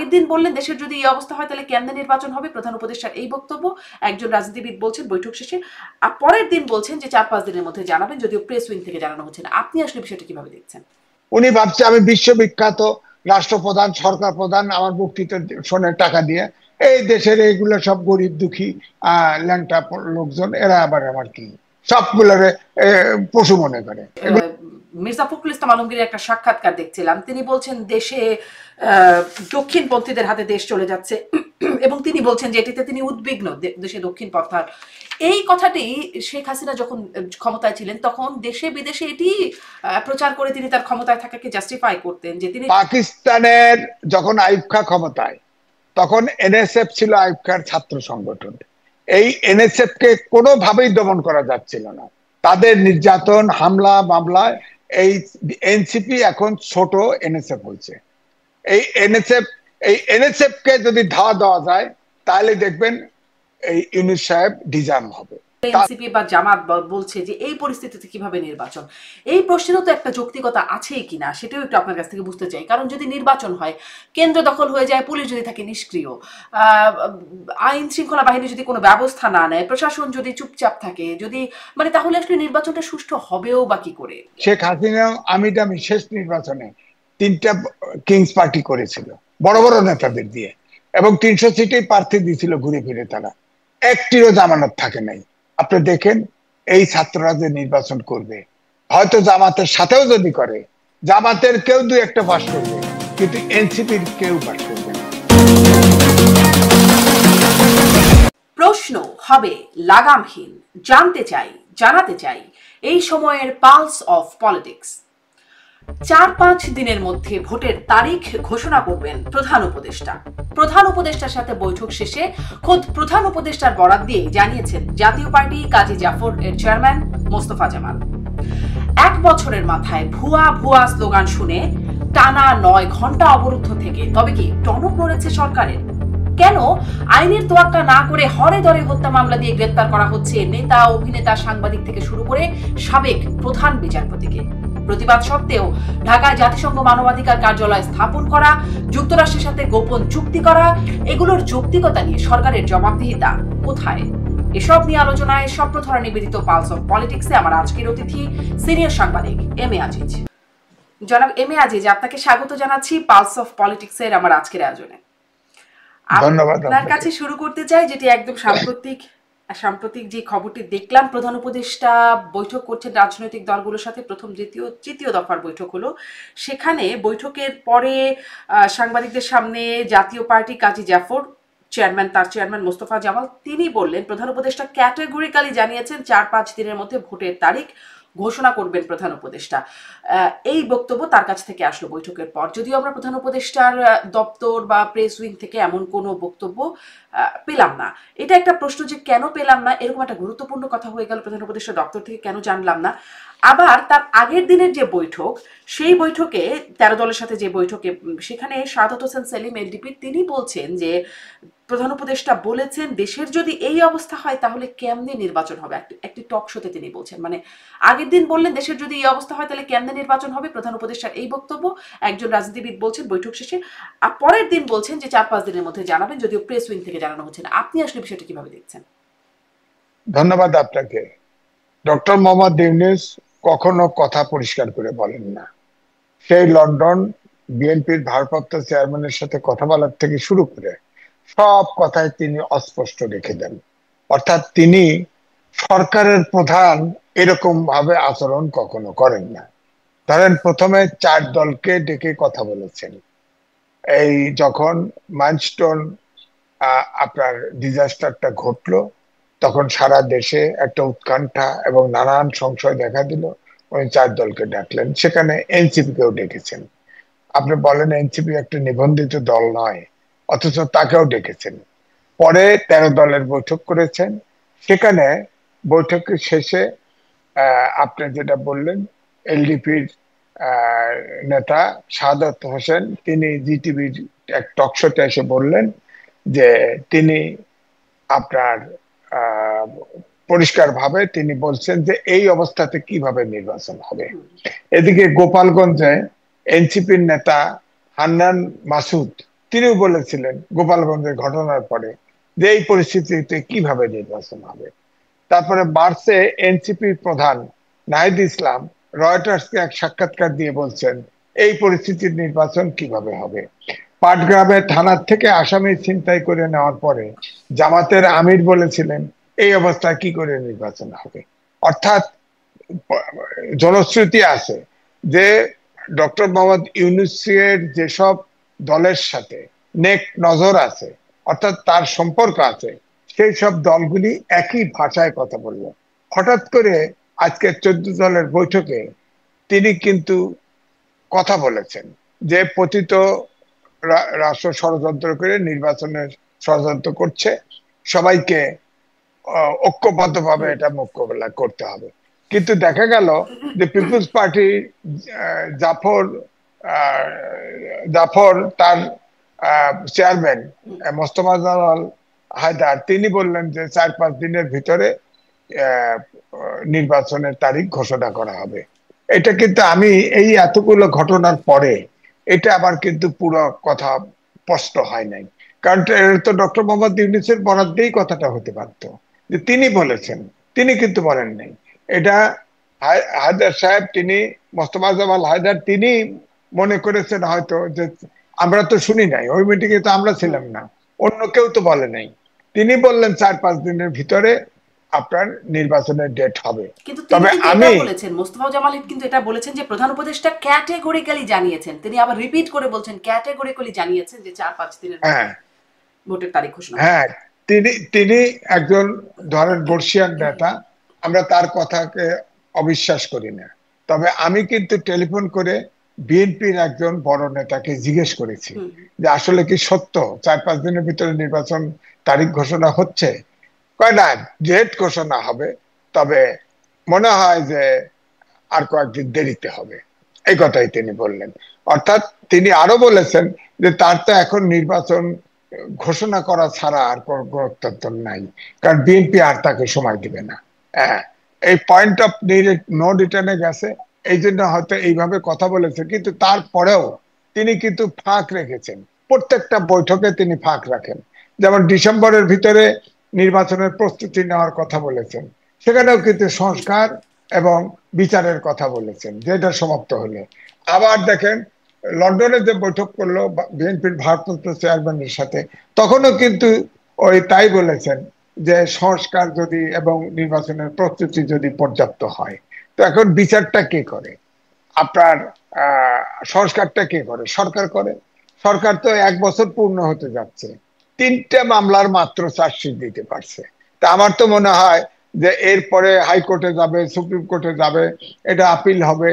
আগের দিন বললেন দেশের যদি এই অবস্থা হয় তাহলে কেমনে নির্বাচন হবে, প্রধান উপদেষ্টার এই বক্তব্য একজন রাজনীতিবিদ বলছেন বৈঠক শেষে। আর পরের দিন বলছেন যে 4-5 দিনের মধ্যে জানাবেন, যদিও প্রেস উইং থেকে জানানো হচ্ছে না। আপনি আসলে বিষয়টা কিভাবে দেখছেন? উনি ভাবছে আমি বিশ্ববিখ্যাত রাষ্ট্রপ্রধান, সরকার প্রধান, আমার বক্তৃতা শোনে টাকা দিয়ে। এই দেশের এইগুলো সব গরিব দুঃখী ল্যাংটা লোকজন, এরা আবার আমার কি সবগুলোরে পশু মনে করে। মির্জা ফখরুল ইসলাম আলমগীরের একটা সাক্ষাৎকার দেখছিলাম, তিনি বলছেন দেশে দক্ষিণপন্থীদের হাতে দেশ চলে যাচ্ছে এবং তিনি বলছেন যে এটিতে তিনি উদ্বিগ্ন, দেশে দক্ষিণ পন্থার। এই কথাটি শেখ হাসিনা যখন ক্ষমতায় ছিলেন তখন দেশে বিদেশে এটি প্রচার করে তিনি তার ক্ষমতায় থাকাকে জাস্টিফাই করতেন যে তিনি। পাকিস্তানের যখন আইয়ুব খাঁ ক্ষমতায়, তখন এনএসএফ ছিল আইয়ুব খাঁর ছাত্র সংগঠন। এই এনএসএফ কে কোনোভাবেই দমন করা যাচ্ছিল না, তাদের নির্যাতন, হামলা মামলায় এই এনসিপি এখন ছোট এনএসএফ হয়েছে। এই এনএসএফ কে যদি ধাওয়া দেওয়া যায় তাহলে দেখবেন এই ইউনূস সাহেব ডিজার্ম হবে। এনসিপি বা জামাত বলছে যে এই পরিস্থিতিতে কিভাবে নির্বাচন, এই প্রশ্নেরও তো একটা যৌক্তিকতা আছেই কিনা সেটাও একটু আপনার কাছ থেকে বুঝতে চাই। কারণ যদি নির্বাচন হয়, কেন্দ্র দখল হয়ে যায়, পুলিশ যদি থাকে নিষ্ক্রিয়, আইন শৃঙ্খলা বাহিনী যদি কোনো ব্যবস্থা না নেয়, প্রশাসন যদি চুপচাপ থাকে, যদি মানে তাহলে আসলে নির্বাচনটা সুষ্ঠু হবেও বা কি করে? শেখ হাসিনা আমি শেষ নির্বাচনে 3টা কিংস পার্টি করেছিল বড় বড় নেতাদের দিয়ে, এবং 300 সিটেই প্রার্থী দিয়েছিল ঘুরে ফিরে, তারা একটিরও জামানত থাকে নাই। আপনি দেখেন এই ছাত্ররা যে নির্বাচন করবে, হয়তো জামাতের সাথেও যদি করে, জামাতের কেউ 2-1টা পাস করবে, কিন্তু এনসিপির কেউ পাস করবে না। প্রশ্ন হবে লাগামহীন। জানতে চাই, জানাতে চাই এই সময়ের পালস অফ পলিটিক্স। 4-5 দিনের মধ্যে ভোটের তারিখ ঘোষণা করবেন প্রধান উপদেষ্টা। প্রধান উপদেষ্টার সাথে বৈঠক শেষে খোদ প্রধান উপদেষ্টার বরাত দিয়ে জানিয়েছেন জাতীয় পার্টি কাজী জাফর এর চেয়ারম্যান মোস্তফা জামাল। 1 বছরের মাথায় ভুয়া ভুয়া স্লোগান শুনে টানা 9 ঘন্টা অবরুদ্ধ থেকে তবে কি টনক নড়েছে সরকারের? কেন আইনের তোয়াক্কা না করে হরে দরে হত্যা মামলা দিয়ে গ্রেফতার করা হচ্ছে নেতা, অভিনেতা, সাংবাদিক থেকে শুরু করে সাবেক প্রধান বিচারপতিকে? প্রতিবাদ সত্ত্বেও ঢাকায় জাতিসংঘ মানবাধিকার কার্যালয় স্থাপন করা, যুক্তরাষ্ট্রের সাথে গোপন চুক্তি করা, এগুলোর যৌক্তিকতা নিয়ে সরকারের জবাবদিহিতা কোথায়? এসব নিয়ে আলোচনায় সপ্রধরা নিবেদিত পালস অফ পলিটিক্সে আমার আজকের অতিথি সিনিয়র সাংবাদিক এম এ আজিজ। জনাব এম এ আজিজ, আপনাকে স্বাগত জানাচ্ছি পালস অফ পলিটিক্সের আমার আজকের আয়োজনে। ধন্যবাদ। আপনার কাছে শুরু করতে চাই যেটি একদম সাম্প্রতিক যে খবরটি দেখলাম, প্রধান উপদেষ্টা বৈঠক করছেন রাজনৈতিক দলগুলোর সাথে, প্রথম তৃতীয় দফার বৈঠক হলো। সেখানে বৈঠকের পরে সাংবাদিকদের সামনে জাতীয় পার্টি কাজী জাফর তার চেয়ারম্যান মোস্তফা জামাল তিনি বললেন, প্রধান উপদেষ্টা ক্যাটেগরিক্যালি জানিয়েছেন 4-5 দিনের মধ্যে ভোটের তারিখ ঘোষণা করবেন প্রধান উপদেষ্টা। এই বক্তব্য তার কাছ থেকে আসলো বৈঠকের পর, যদিও আমরা প্রধান উপদেষ্টার দপ্তর বা প্রেস উইং থেকে এমন কোনো বক্তব্য পেলাম না। এটা একটা প্রশ্ন যে কেন পেলাম না, এরকম একটা গুরুত্বপূর্ণ কথা হয়ে গেল, প্রধান উপদেষ্টা দপ্তর থেকে কেন জানলাম না। আবার তার আগের দিনের যে বৈঠক, সেই বৈঠকে 13 দলের সাথে যে বৈঠকে, সেখানে সাদাত হোসেন সেলিম এলডিপি তিনি বলছেন যে প্রধান উপদেষ্টা বলেছেন দেশের যদি এই অবস্থা হয় তাহলে কেমনে নির্বাচন হবে। একটি টক শোতে তিনি বলছেন, মানে আগের দিন বললেন দেশের যদি এই অবস্থা হয় তাহলে কেমনে নির্বাচন হবে, প্রধান উপদেষ্টার এই বক্তব্য একজন রাজনীতিবিদ বলছেন বৈঠক শেষে। আর পরের দিন বলছেন যে 4-5 দিনের মধ্যে জানাবেন, যদিও প্রেস উইং থেকে জানানো হচ্ছে না। আপনি আসলে বিষয়টা কিভাবে দেখছেন? ধন্যবাদ আপনাকে। ডক্টর মোহাম্মদ ইউনূস কখনো কথা পরিষ্কার করে বলেন না। সেই লন্ডন বিএনপির ভারপ্রাপ্ত চেয়ারম্যানের সাথে কথা বলার থেকে শুরু করে সব কথায় তিনি অস্পষ্ট রেখে দেন। অর্থাৎ তিনি সরকারের প্রধান এরকম ভাবে আচরণ কখনো করেন না। ধরেন প্রথমে 4 দলকে ডেকে কথা বলেছেন। এই যখন মাইলস্টোন আপনার ডিজাস্টারটা ঘটলো, তখন সারা দেশে একটা উৎকণ্ঠা এবং নানান সংশয় দেখা দিল। উনি 4 দলকে ডাকলেন, সেখানে এনসিপি কেও ডেকেছেন। আপনি বলেন এনসিপি একটা নিবন্ধিত দল নয়, অথচ তাকেও ডেকেছেন। পরে 13 দলের বৈঠক করেছেন। সেখানে বৈঠকের শেষে আপনি যেটা বললেন, এলডিপির নেতা সাদাত হোসেন তিনি জিটিভির এক টকশোতে এসে বললেন যে তিনি আপনার পরিষ্কার ভাবে তিনি বলছেন যে এই অবস্থাতে কিভাবে নির্বাচন হবে। এদিকে গোপালগঞ্জে এনসিপির নেতা হান্নান মাসুদ তিনিও বলেছিলেন গোপালগঞ্জের ঘটনার পরে যে এই পরিস্থিতিতে কিভাবে নির্বাচন হবে। তারপরে মার্চে এনসিপির প্রধান নাহিদ ইসলাম রয়টার্সকে এক সাক্ষাৎকার দিয়ে বলছেন এই পরিস্থিতির নির্বাচন কিভাবে হবে। পাটগ্রামে থানার থেকে আসামি ছিনতাই করে নেওয়ার পরে জামাতের আমির বলেছিলেন এই অবস্থায় কি করে নির্বাচন হবে। অর্থাৎ জনশ্রুতি আছে যে ডক্টর মোহাম্মদ ইউনূসের যেসব দলের সাথে নেক নজর আছে, অর্থাৎ তার সম্পর্ক আছে, সেই সব দলগুলি একই ভাষায় কথা বলল। হঠাৎ করে আজকে 14 দলের বৈঠকে তিনি কিন্তু কথা বলেছেন যে পতিত রাষ্ট্র ষড়যন্ত্র করে নির্বাচনের ষড়যন্ত্র করছে, সবাইকে ঐক্যবদ্ধভাবে এটা মোকাবেলা করতে হবে। কিন্তু দেখা গেল যে পিপলস পার্টি জাফর জাফর তার চেয়ারম্যান মোস্তফা জামাল হায়দার তিনি বললেন যে 4-5 দিনের ভিতরে নির্বাচনের তারিখ ঘোষণা করা হবে। এটা কিন্তু আমি এই এতগুলো ঘটনার পরে এটা আবার কিন্তু পুরো কথা স্পষ্ট হয় নাই। কারণ এটা তো ডক্টর মোহাম্মদ ইউনূসের বরাদ্দেই কথাটা হতে পারতো, যে তিনি বলেছেন, তিনি কিন্তু বলেন নাই। এটা হায়দার সাহেব, তিনি মোস্তফা জামাল হায়দার, তিনি মনে করেছেন হয়তো যে আমরা তো শুনি নাই, ওই মিটিং এ তো আমরা ছিলাম না, অন্য কেউ তো বলে নাই। তিনি বললেন 4-5 দিনের ভিতরে আপনার নির্বাচনের ডেট হবে। কিন্তু তিনি তবে কিন্তু আমি এটাও বলেছেন, মোস্তফা জামাল কিন্তু এটা বলেছেন যে প্রধান উপদেষ্টা ক্যাটেগরিক্যালি জানিয়েছেন, তিনি আবার রিপিট করে বলছেন ক্যাটেগরিক্যালি জানিয়েছেন যে 4-5 দিনের মধ্যে হ্যাঁ ভোটের তারিখ ঘোষণা হবে। হ্যাঁ তিনি তিনি একজন ধরেন বর্ষিয়ান নেতা, আমরা তার কথাকে অবিশ্বাস করি না। তবে আমি কিন্তু টেলিফোন করে বিএনপির একজন বড় নেতাকে জিজ্ঞেস করেছি যে আসলে কি সত্য 4-5 দিনের ভিতরে নির্বাচন তারিখ ঘোষণা হচ্ছে। কয় না, ডেট ঘোষণা হবে, তবে মনে হয় যে আর কয়েকদিন দেরিতে হবে, এই কথাই তিনি বললেন। অর্থাৎ তিনি আরো বলেছেন যে তার তো এখন নির্বাচন ঘোষণা করা ছাড়া আর কোনো গত্যন্তর নাই, কারণ বিএনপি আর তাকে সময় দিবে না। হ্যাঁ, এই পয়েন্ট অফ নো রিটার্নে গেছে, এই জন্য হয়তো এইভাবে কথা বলেছে। কিন্তু তারপরেও তিনি কিন্তু ফাঁক রেখেছেন, প্রত্যেকটা বৈঠকে তিনি ফাঁক রাখেন। যেমন ডিসেম্বরের ভিতরে নির্বাচনের প্রস্তুতি নেওয়ার কথা বলেছেন, সেখানেও কিন্তু সংস্কার এবং বিচারের কথা বলেছেন, যেটা সমাপ্ত হলে। আবার দেখেন লন্ডনে যে বৈঠক করলো বিএনপির ভারপ্রাপ্ত চেয়ারম্যানের সাথে, তখনও কিন্তু ওই তাই বলেছেন যে সংস্কার যদি এবং নির্বাচনের প্রস্তুতি যদি পর্যাপ্ত হয়। তো এখন বিচারটা কে করে, আপনার সংস্কারটা কে করে? সরকার করে। সরকার তো 1 বছর পূর্ণ হতে যাচ্ছে, 3টে মামলার মাত্র চার্জশিট দিতে পারছে। তা আমার তো মনে হয় যে এরপরে হাইকোর্টে যাবে, সুপ্রিম কোর্টে যাবে, এটা আপিল হবে।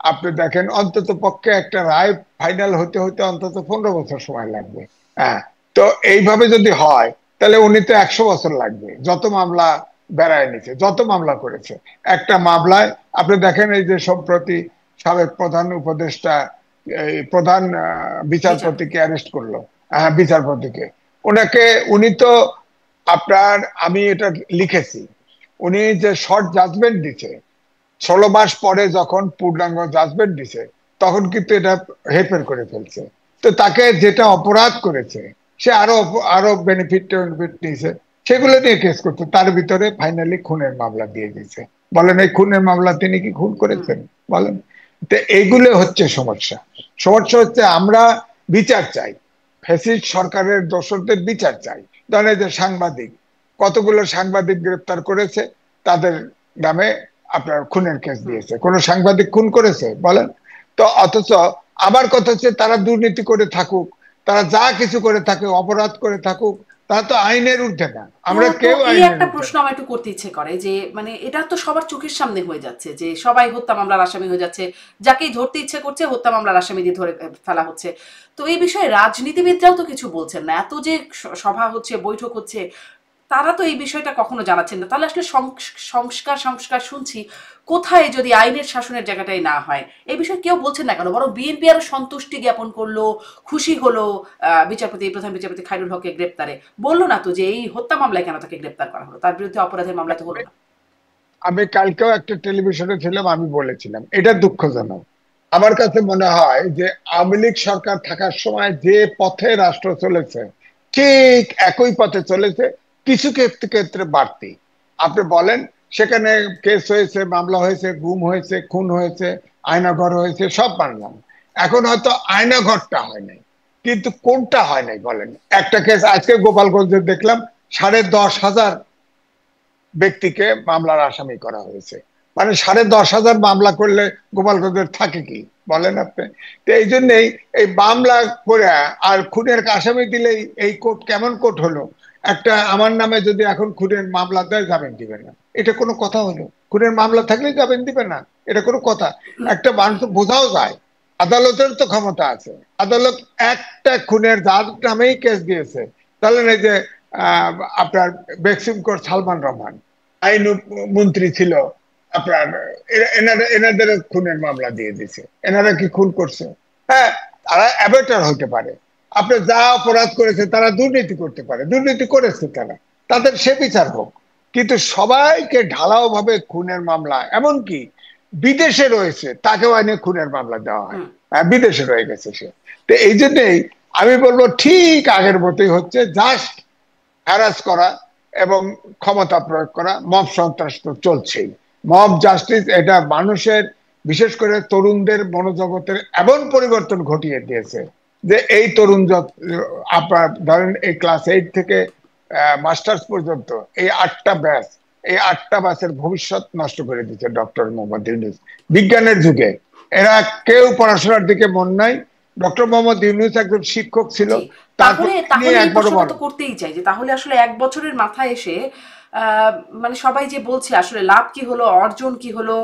আপনি দেখেন অন্তত পক্ষে একটা রায় ফাইনাল হতে হতে অন্তত 15 বছর সময় লাগবে। হ্যাঁ, তো এইভাবে যদি হয় তাহলে উনি তো 100 বছর লাগবে, যত মামলা বেড়ায় নিছে, যত মামলা করেছে। একটা মামলায় আপনি দেখেন এই যে সম্প্রতি সাবেক প্রধান উপদেষ্টা এই প্রধান বিচারপতি। বিচারপতিকে অ্যারেস্ট করলো। হ্যাঁ, বিচারপতিকে, ওনাকে, উনি তো আপনার, আমি এটা লিখেছি, উনি যে শর্ট জাজমেন্ট দিছে 16 মাস পরে যখন পূর্ণাঙ্গ জাজমেন্ট দিছে, তখন কিন্তু এটা হেরফের করে ফেলছে। তো তাকে যেটা অপরাধ করেছে সে আরো আরো বেনিফিট নিয়েছে, সেগুলো নিয়ে কেস করছে। তার ভিতরে ফাইনালি খুনের মামলা দিয়ে দিয়েছে। বলেন এই খুনের মামলা তিনি কি খুন করেছেন? বলেন। তো এইগুলো হচ্ছে সমস্যা। সমস্যা হচ্ছে আমরা বিচার চাই, ফ্যাসিস্ট সরকারের দোষরদের বিচার চাই। ধরেন এই যে সাংবাদিক, কতগুলো সাংবাদিক গ্রেপ্তার করেছে, তাদের নামে আপনার খুনের কেস দিয়েছে। কোন সাংবাদিক খুন করেছে বলেন? তো অথচ আবার কথা হচ্ছে তারা দুর্নীতি করে থাকুক, তারা যা কিছু করে থাকুক, অপরাধ করে থাকুক, তারা তো আইনের ঊর্ধ্বে না, তো আমরা তো কেউ এই আইনের একটা ঊর্ধ্বে প্রশ্ন না। আমার একটু করতে ইচ্ছে করে যে মানে এটা তো সবার চোখের সামনে হয়ে যাচ্ছে যে সবাই হত্যা মামলার আসামি হয়ে যাচ্ছে, যাকেই ধরতে ইচ্ছে করছে হত্যা মামলার আসামি দিয়ে ধরে ফেলা হচ্ছে। তো এই বিষয়ে রাজনীতিবিদরাও তো কিছু বলছেন না, এত যে সভা হচ্ছে, বৈঠক হচ্ছে, তারা তো এই বিষয়টা কখনো জানাচ্ছেন না। তাহলে আসলে সংস্কার সংস্কার শুনছি, কোথায় যদি আইনের শাসনের জায়গাটাই না হয়? এই বিষয়ে কেউ বলছেন না কেন? বরং বিএনপি আরো সন্তুষ্টি জ্ঞাপন করলো, খুশি হলো প্রধান বিচারপতি খায়রুল হককে গ্রেপ্তারে। বললো না তো যে এই হত্যা মামলায় কেন তাকে গ্রেপ্তার করা হলো, তার বিরুদ্ধে অপরাধের মামলা তো হলো না। আমি কালকেও একটা টেলিভিশনে ছিলাম, আমি বলেছিলাম এটা দুঃখজনক আমার কাছে মনে হয় যে আওয়ামী লীগ সরকার থাকার সময় যে পথে রাষ্ট্র চলেছে ঠিক একই পথে চলেছে, কিছু ক্ষেত্রে ক্ষেত্রে বাড়তি। আপনি বলেন, সেখানে কেস হয়েছে, মামলা হয়েছে, গুম হয়েছে, খুন হয়েছে, আয়নাঘর হয়েছে, সব মানলাম। এখন হয়তো আয়নাঘরটা হয় নাই, কিন্তু কোনটা হয় নাই বলেন? একটা কেস আজকে গোপালগঞ্জে দেখলাম, 10,500 ব্যক্তিকে মামলার আসামি করা হয়েছে। মানে 10,500 মামলা করলে গোপালগঞ্জের থাকে কি বলেন আপনি? তো এই জন্যই এই মামলা করে আর খুনের আসামি দিলেই এই কোর্ট কেমন কোর্ট হলো? একটা আমার নামে যদি এখন খুনের মামলা দেয়, জামিন দিবে না, এটা কোনো কথা হলো? খুনের মামলা থাকলে জামিন দিবে না, এটা কোনো কথা? একটা মানুষ বোঝাও যায়। আদালতের তো ক্ষমতা আছে। আদালত একটা খুনের যার নামেই কেস দিয়েছে, তাহলে এই যে আহ, আপনার বেক্সিম কোর্ট সালমান রহমান আইন মন্ত্রী ছিল আপনার, এনাদের খুনের মামলা দিয়ে দিছে। এনারা কি খুন করছে? হ্যাঁ, তারা অ্যাবেটার হতে পারে। আপনি যা অপরাধ করেছে, তারা দুর্নীতি করতে পারে, দুর্নীতি করেছে তারা, তাদের সে বিচার হোক। কিন্তু সবাইকে ঢালাও ভাবে খুনের মামলা, এমনকি বিদেশে রয়েছে তাকেও আইনে খুনের মামলা দেওয়া হয়। হ্যাঁ, বিদেশে রয়ে গেছে সে। তো এই জন্যই আমি বলবো ঠিক আগের মতোই হচ্ছে, জাস্ট হ্যারাস করা এবং ক্ষমতা প্রয়োগ করা। মব সন্ত্রাস তো চলছেই। মব জাস্টিস এটা মানুষের, বিশেষ করে তরুণদের মনোজগতের এমন পরিবর্তন ঘটিয়ে দিয়েছে যে এই তরুণ আপনার ধরেন এই ক্লাস 8 থেকে মাস্টার্স পর্যন্ত এই 8টা ব্যাচ, এই 8টা ব্যাচের ভবিষ্যৎ নষ্ট করে দিচ্ছে ডক্টর মোহাম্মদ ইউনূস। বিজ্ঞানের যুগে এরা কেউ পড়াশোনার দিকে মন নাই। ডক্টর মোহাম্মদ ইউনূস একজন শিক্ষক ছিল, জি। তারপর তাহলে তিনি তাহলে এই একবারও প্রশ্নটা বড়। তো করতেই চাই যে তাহলে আসলে ১ বছরের মাথায় এসে মানে সবাই যে বলছে আসলে লাভ কি হলো, অর্জন কি হলো?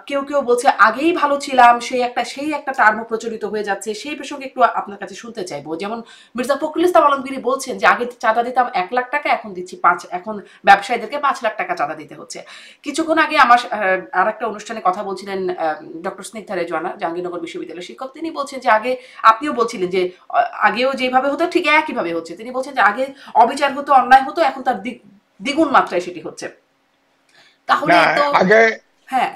কেউ বলছে আগেই ভালো ছিলাম, সেই একটা টার্ম প্রচলিত হয়ে যাচ্ছে। সেই প্রসঙ্গে একটু আপনার কাছে শুনতে চাইবো। যেমন মির্জা ফখরুল ইসলাম আলমগীর বলছেন যে আগে চাঁদা দিতাম ১,০০,০০০ টাকা, এখন দিচ্ছি এখন ব্যবসায়ীদেরকে ৫,০০,০০০ টাকা চাঁদা দিতে হচ্ছে। কিছুক্ষণ আগে আমার আরেকটা অনুষ্ঠানে কথা বলছিলেন ডক্টর স্নিগ্ধা রেজওয়ানা, জাহাঙ্গীরনগর বিশ্ববিদ্যালয়ের শিক্ষক। তিনি বলছেন যে আগে আপনিও বলছিলেন যে আগেও যেভাবে হতো ঠিক একইভাবে হচ্ছে। তিনি বলছেন যে আগে অবিচার হতো, অন্যায় হতো, এখন তার দ্বিগুণ মাত্রায় সেটি হচ্ছে। তাহলে না, তো আগে হ্যাঁ,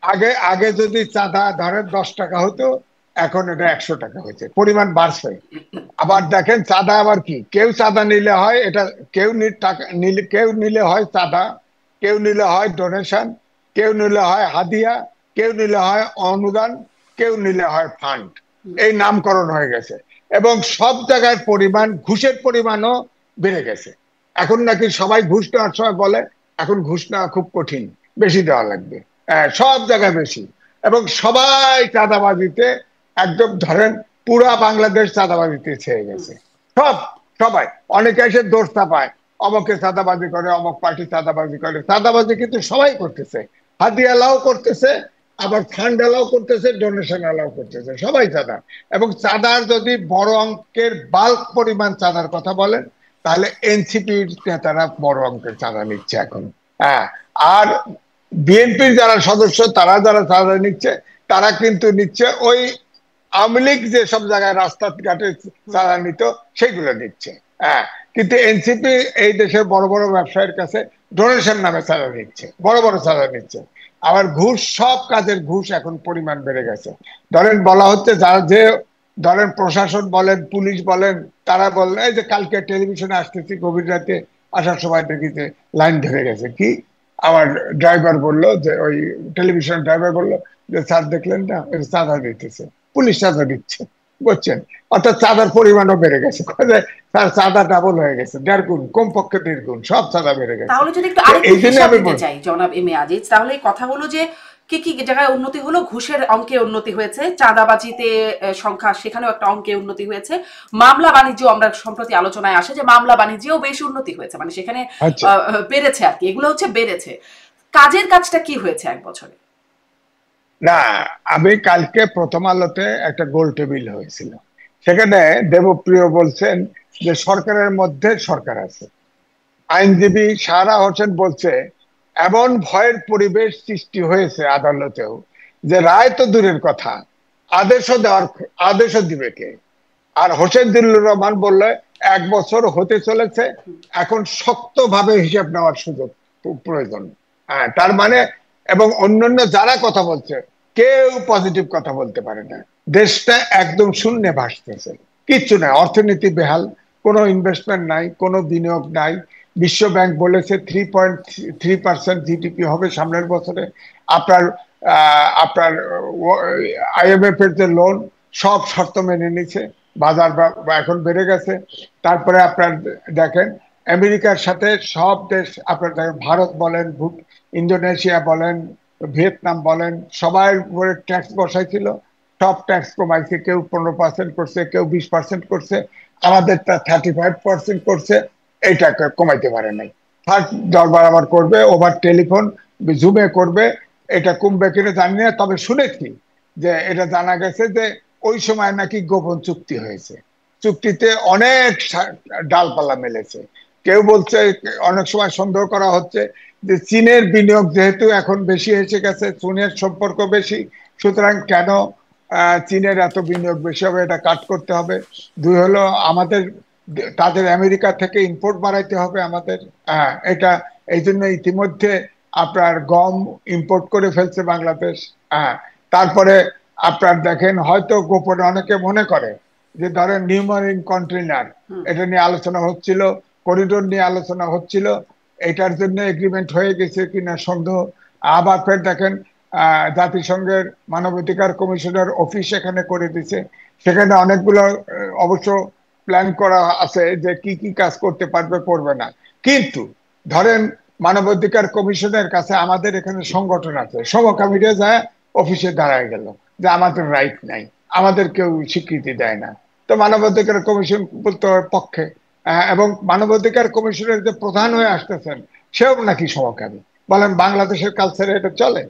আগে আগে যদি চাঁদা ধরেন 10 টাকা হতো, এখন এটা 100 টাকা হয়েছে, পরিমাণ বাড়ছে। আবার দেখেন চাঁদা আবার কি, কেউ চাঁদা নিলে হয় এটা, টাকা নিলে, কেউ নিলে হয় চাঁদা, কেউ নিলে হয় ডোনেশন, কেউ নিলে হয় হাদিয়া, কেউ নিলে হয় অনুদান, কেউ নিলে হয় ফান্ড। এই নামকরণ হয়ে গেছে। এবং সব জায়গায় পরিমাণ, ঘুষের পরিমাণও বেড়ে গেছে। এখন নাকি সবাই ঘুষ নেওয়ার সময় বলে এখন ঘুষ নেওয়া খুব কঠিন, বেশি দেওয়া লাগবে। সব জায়গায় বেশি। এবং সবাই চাঁদাবাজিতে একদম ধরেন পুরা বাংলাদেশ চাঁদাবাজিতে ছেয়ে গেছে। সব, সবাই, অনেকে এসে দোষ চাপায়, অমকে চাঁদাবাজি করে, অমক পার্টি চাঁদাবাজি করে। চাঁদাবাজি কিন্তু সবাই করতেছে, হাতিয়া এলাও করতেছে, আবার ফান্ড এলাও করতেছে, ডোনেশন এলাও করতেছে, সবাই চাঁদা। এবং চাঁদার যদি বড় অঙ্কের বাল্ক পরিমাণ চাঁদার কথা বলেন, তাহলে এনসিপির নেতারা বড় অঙ্কের চাঁদা নিচ্ছে এখন। হ্যাঁ, আর বিএনপির যারা সদস্য, তারা যারা চাঁদা নিচ্ছে, তারা কিন্তু নিচ্ছে ওই আওয়ামী লীগ যে সব জায়গায় রাস্তাঘাটে চাঁদা নিত সেগুলো দিচ্ছে। হ্যাঁ, কিন্তু এনসিপি এই দেশের বড় বড় ব্যবসায়ীর কাছে ডোনেশন নামে চাঁদা নিচ্ছে, বড় বড় চাঁদা নিচ্ছে। আবার ঘুষ, সব কাজের ঘুষ এখন পরিমাণ বেড়ে গেছে। ধরেন বলা হচ্ছে যারা যে, ধরেন প্রশাসন বলেন, পুলিশ বলেন, তারা বলেন এই যে কালকে টেলিভিশনে আসতেছি গভীর রাতে, আসার সময় দেখি যে লাইন ধরে গেছে। কি, আমার ড্রাইভার বললো যে, ওই টেলিভিশন ড্রাইভার বললো যে স্যার দেখলেন না, চাঁদা দিতেছে, পুলিশ চাঁদা দিচ্ছে, বুঝছেন? অর্থাৎ চাঁদার পরিমাণও বেড়ে গেছে। তার চাঁদা ডাবল হয়ে গেছে, 1.5 গুণ, কমপক্ষে 1.5 গুণ, সব চাঁদা বেড়ে গেছে। তাহলে যদি একটু তো আরেকটু এই জন্য হিসাব আমি দিতে বল, চাই জনাব এম এ আজিজ, তাহলে কথা হলো যে কি জায়গায় উন্নতি হলো? ঘুষের অঙ্কে উন্নতি হয়েছে, চাঁদাবাজিতে সংখ্যা সেখানেও একটা অঙ্কে উন্নতি হয়েছে। মামলা বাণিজ্য, আমরা সম্প্রতি আলোচনায় আসে যে মামলা বাণিজ্যেও বেশ উন্নতি হয়েছে, মানে সেখানে আচ্ছা, বেড়েছে আর কি, এগুলো হচ্ছে বেড়েছে। কাজটা কি হয়েছে ১ বছরে? না, আমি কালকে প্রথম আলোতে একটা গোল টেবিল হয়েছিল, সেখানে দেবপ্রিয় বলছেন যে সরকারের মধ্যে সরকার আছে। আইনজীবী সারা হোসেন বলছে এমন ভয়ের পরিবেশ সৃষ্টি হয়েছে আদালতেও, যে রায় তো দূরের কথা, আদেশও দিবে কে? আর হোসেন জিল্লুর রহমান বললে 1 বছর হতে চলেছে, এখন শক্তভাবে হিসাব নেওয়ার সুযোগ প্রয়োজন। হ্যাঁ, তার মানে, এবং অন্যান্য যারা কথা বলছে, কেউ পজিটিভ কথা বলতে পারে না। দেশটা একদম শূন্যে ভাসতেছে, কিচ্ছু নাই, অর্থনীতি বেহাল, কোনো ইনভেস্টমেন্ট নাই, কোনো বিনিয়োগ নাই। বিশ্ব ব্যাংক বলেছে 3.3% জিডিপি হবে সামনের বছরে। আপনার আপনার আইএমএফ এর যে লোন, সব শর্ত মেনে নিছে, বাজার এখন বেড়ে গেছে। তারপরে আপনার দেখেন আমেরিকার সাথে সব দেশ, আপনার দেখেন ভারত বলেন, ইন্দোনেশিয়া বলেন, ভিয়েতনাম বলেন, সবাই উপরে ট্যাক্স বসাইছিল, সব ট্যাক্স কমাইছে, কেউ 15% করছে, কেউ 20% করছে, আমাদেরটা 35% করছে। এইটাকে কমাইতে পারে নাই। থার্ড দরবার আবার করবে, ওভার টেলিফোন, জুমে করবে। এটা কমবে কিনা জানি না, তবে শুনেছি যে এটা জানা গেছে যে ওই সময় নাকি গোপন চুক্তি হয়েছে, চুক্তিতে অনেক ডালপালা মেলেছে। কেউ বলছে, অনেক সময় সন্দেহ করা হচ্ছে যে চীনের বিনিয়োগ যেহেতু এখন বেশি এসে গেছে, চীনের সম্পর্ক বেশি, সুতরাং কেন চীনের এত বিনিয়োগ বেশি হবে, এটা কাট করতে হবে। দুই হলো আমাদের, তাদের আমেরিকা থেকে ইম্পোর্ট বাড়াইতে হবে আমাদের। এটা এই জন্য ইতিমধ্যে আপনার গম ইম্পোর্ট করে ফেলছে বাংলাদেশ। হ্যাঁ, তারপরে আপনার দেখেন হয়তো গোপনে অনেকে মনে করে যে ধরেন নিউ মারিন কন্টেইনার, এটা নিয়ে আলোচনা হচ্ছিল, করিডোর নিয়ে আলোচনা হচ্ছিল, এটার জন্য এগ্রিমেন্ট হয়ে গেছে কিনা সন্দেহ। আবার ফের দেখেন জাতিসংঘের মানবাধিকার কমিশনের অফিস এখানে করে দিছে, সেখানে অনেকগুলো অবশ্য প্ল্যান করা আছে যে কি কি কাজ করতে পারবে, করবে না। কিন্তু ধরেন মানবাধিকার কমিশনের কাছে আমাদের এখানে সংগঠন আছে, সমকামীরা যায় অফিসে দাঁড়ায় গেল যে আমাদের রাইট নাই, আমাদের কেউ স্বীকৃতি দেয় না। তো মানবাধিকার কমিশন বলতে পক্ষে, এবং মানবাধিকার কমিশনের যে প্রধান হয়ে আসতেছেন সেও নাকি সমকামী। বলেন বাংলাদেশের কালচারে এটা চলে?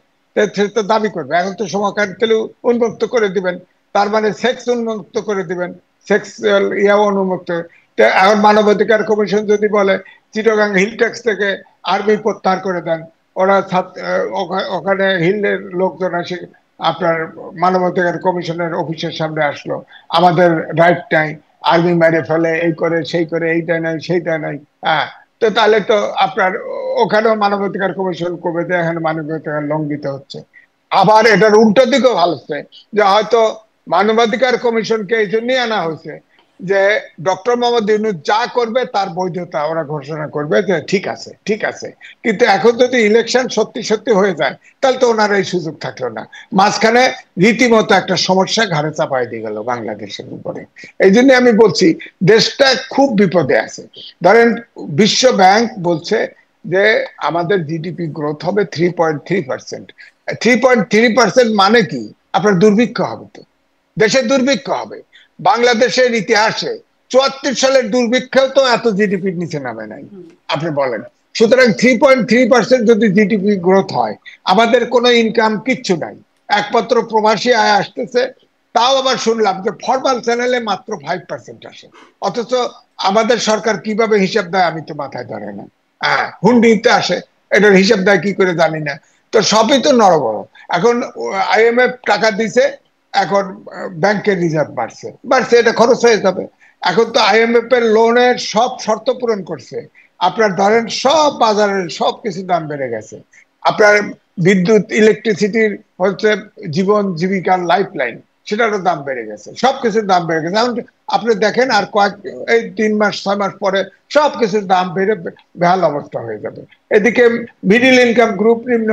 সে তো দাবি করবে এখন তো সমকামী, তাহলে উন্মুক্ত করে দিবেন, তার মানে সেক্স উন্মুক্ত করে দিবেন, সেক্সুয়াল ইয়া উন্মুক্ত। এখন মানবাধিকার কমিশন যদি বলে চিটাগাং হিল ট্যাক্স থেকে আর্মি প্রত্যাহার করে দেন, ওরা ওখানে হিলের লোকজন আসে আপনার মানবাধিকার কমিশনের অফিসের সামনে আসলো, আমাদের রাইট নাই, আর্মি মেরে ফেলে, এই করে সেই করে, এইটা নাই সেইটা নাই। হ্যাঁ, তো তাহলে তো আপনার ওখানেও মানবাধিকার কমিশন করবে যে এখানে মানবাধিকার লঙ্ঘিত হচ্ছে। আবার এটার উল্টো দিকেও ভালো হচ্ছে যে হয়তো মানবাধিকার কমিশনকে এই জন্যই আনা হয়েছে যে ডক্টর মোহাম্মদ ইউনূস যা করবে তার বৈধতা ওরা ঘোষণা করবে যে ঠিক আছে ঠিক আছে। কিন্তু এখন যদি ইলেকশন সত্যি সত্যি হয়ে যায় তাহলে তো ওনার এই সুযোগ থাকলো না। মাঝখানে রীতিমতো একটা সমস্যা ঘাড়ে চাপাই দিয়ে গেল বাংলাদেশের উপরে। এই জন্য আমি বলছি দেশটা খুব বিপদে আছে। ধরেন বিশ্ব ব্যাংক বলছে যে আমাদের জিডিপি গ্রোথ হবে 3.3%। 3.3% মানে কি? আপনার দুর্ভিক্ষ হবে, তো দেশে দুর্ভিক্ষ হবে। বাংলাদেশের ইতিহাসে 74 সালের দুর্ভিক্ষেও তো এত জিডিপির নিচে নামে নাই, আপনি বলেন। সুতরাং 3.3% যদি জিডিপি গ্রোথ হয়, আমাদের কোনো ইনকাম কিচ্ছু নাই, একমাত্র প্রবাসী আয় আসতেছে। তাও আবার শুনলাম যে ফরমাল চ্যানেলে মাত্র 5% আসে, অথচ আমাদের সরকার কিভাবে হিসাব দেয় আমি তো মাথায় ধরে না। হ্যাঁ, হুন্ডিতে আসে, এটার হিসাব দেয় কি করে জানি না। তো সবই তো নড়বড়। এখন আইএমএফ টাকা দিছে, এখন ব্যাংকের রিজার্ভ বাড়ছে বাড়ছে, এটা খরচ হয়ে যাবে। এখন তো আইএমএফ এর লোনের সব শর্ত পূরণ করছে, আপনার ধরেন সব বাজারের সব কিছু দাম বেড়ে গেছে। আপনার বিদ্যুৎ ইলেকট্রিসিটির হচ্ছে জীবন জীবিকার লাইফ লাইন, সেটারও দাম বেড়ে গেছে, সবকিছুর দাম বেড়ে গেছে। এখন আপনি দেখেন আর এই 3 মাস 6 মাস পরে সবকিছুর দাম বেড়ে বেহাল অবস্থা হয়ে যাবে। এদিকে মিডিল ইনকাম গ্রুপ, নিম্ন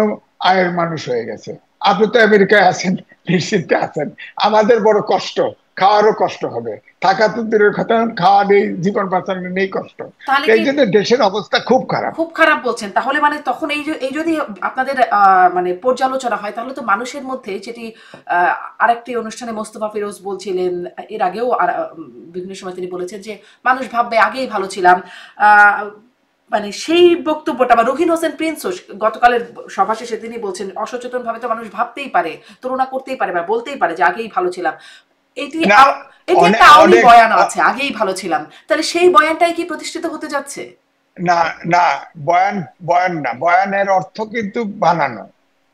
আয়ের মানুষ হয়ে গেছে। আপনি তো আমেরিকায় আছেন, নিশ্চিন্তে আছেন, আমাদের বড় কষ্ট, খাওয়ারও কষ্ট হবে, থাকা তো দূরের কথা, খাওয়া নেই, জীবন বাঁচানো নেই, কষ্ট। তাহলে এই কি জন্য দেশের অবস্থা খুব খারাপ। খুব খারাপ বলছেন? তাহলে মানে তখন এই যদি আপনাদের মানে পর্যালোচনা হয় তাহলে তো মানুষের মধ্যে যেটি আহ, আরেকটি অনুষ্ঠানে মোস্তফা ফিরোজ বলছিলেন, এর আগেও বিভিন্ন সময় তিনি বলেছেন যে মানুষ ভাববে আগেই ভালো ছিলাম। আহ, মানে সেই বক্তব্যটা বা রুহিন হোসেন প্রিন্সও গতকালের সভা শেষে তিনি বলছেন অসচেতন ভাবে তো মানুষ ভাবতেই পারে, তুলনা করতেই পারে বা বলতেই পারে যে আগেই ভালো ছিলাম। এটি না, এটি অনেক একটা আওয়ামী অনেক বয়ান আছে, আগেই ভালো ছিলাম। তাহলে সেই বয়ানটাই কি প্রতিষ্ঠিত হতে যাচ্ছে? না না, বয়ান বয়ান না, বয়ানের অর্থ কিন্তু বানানো,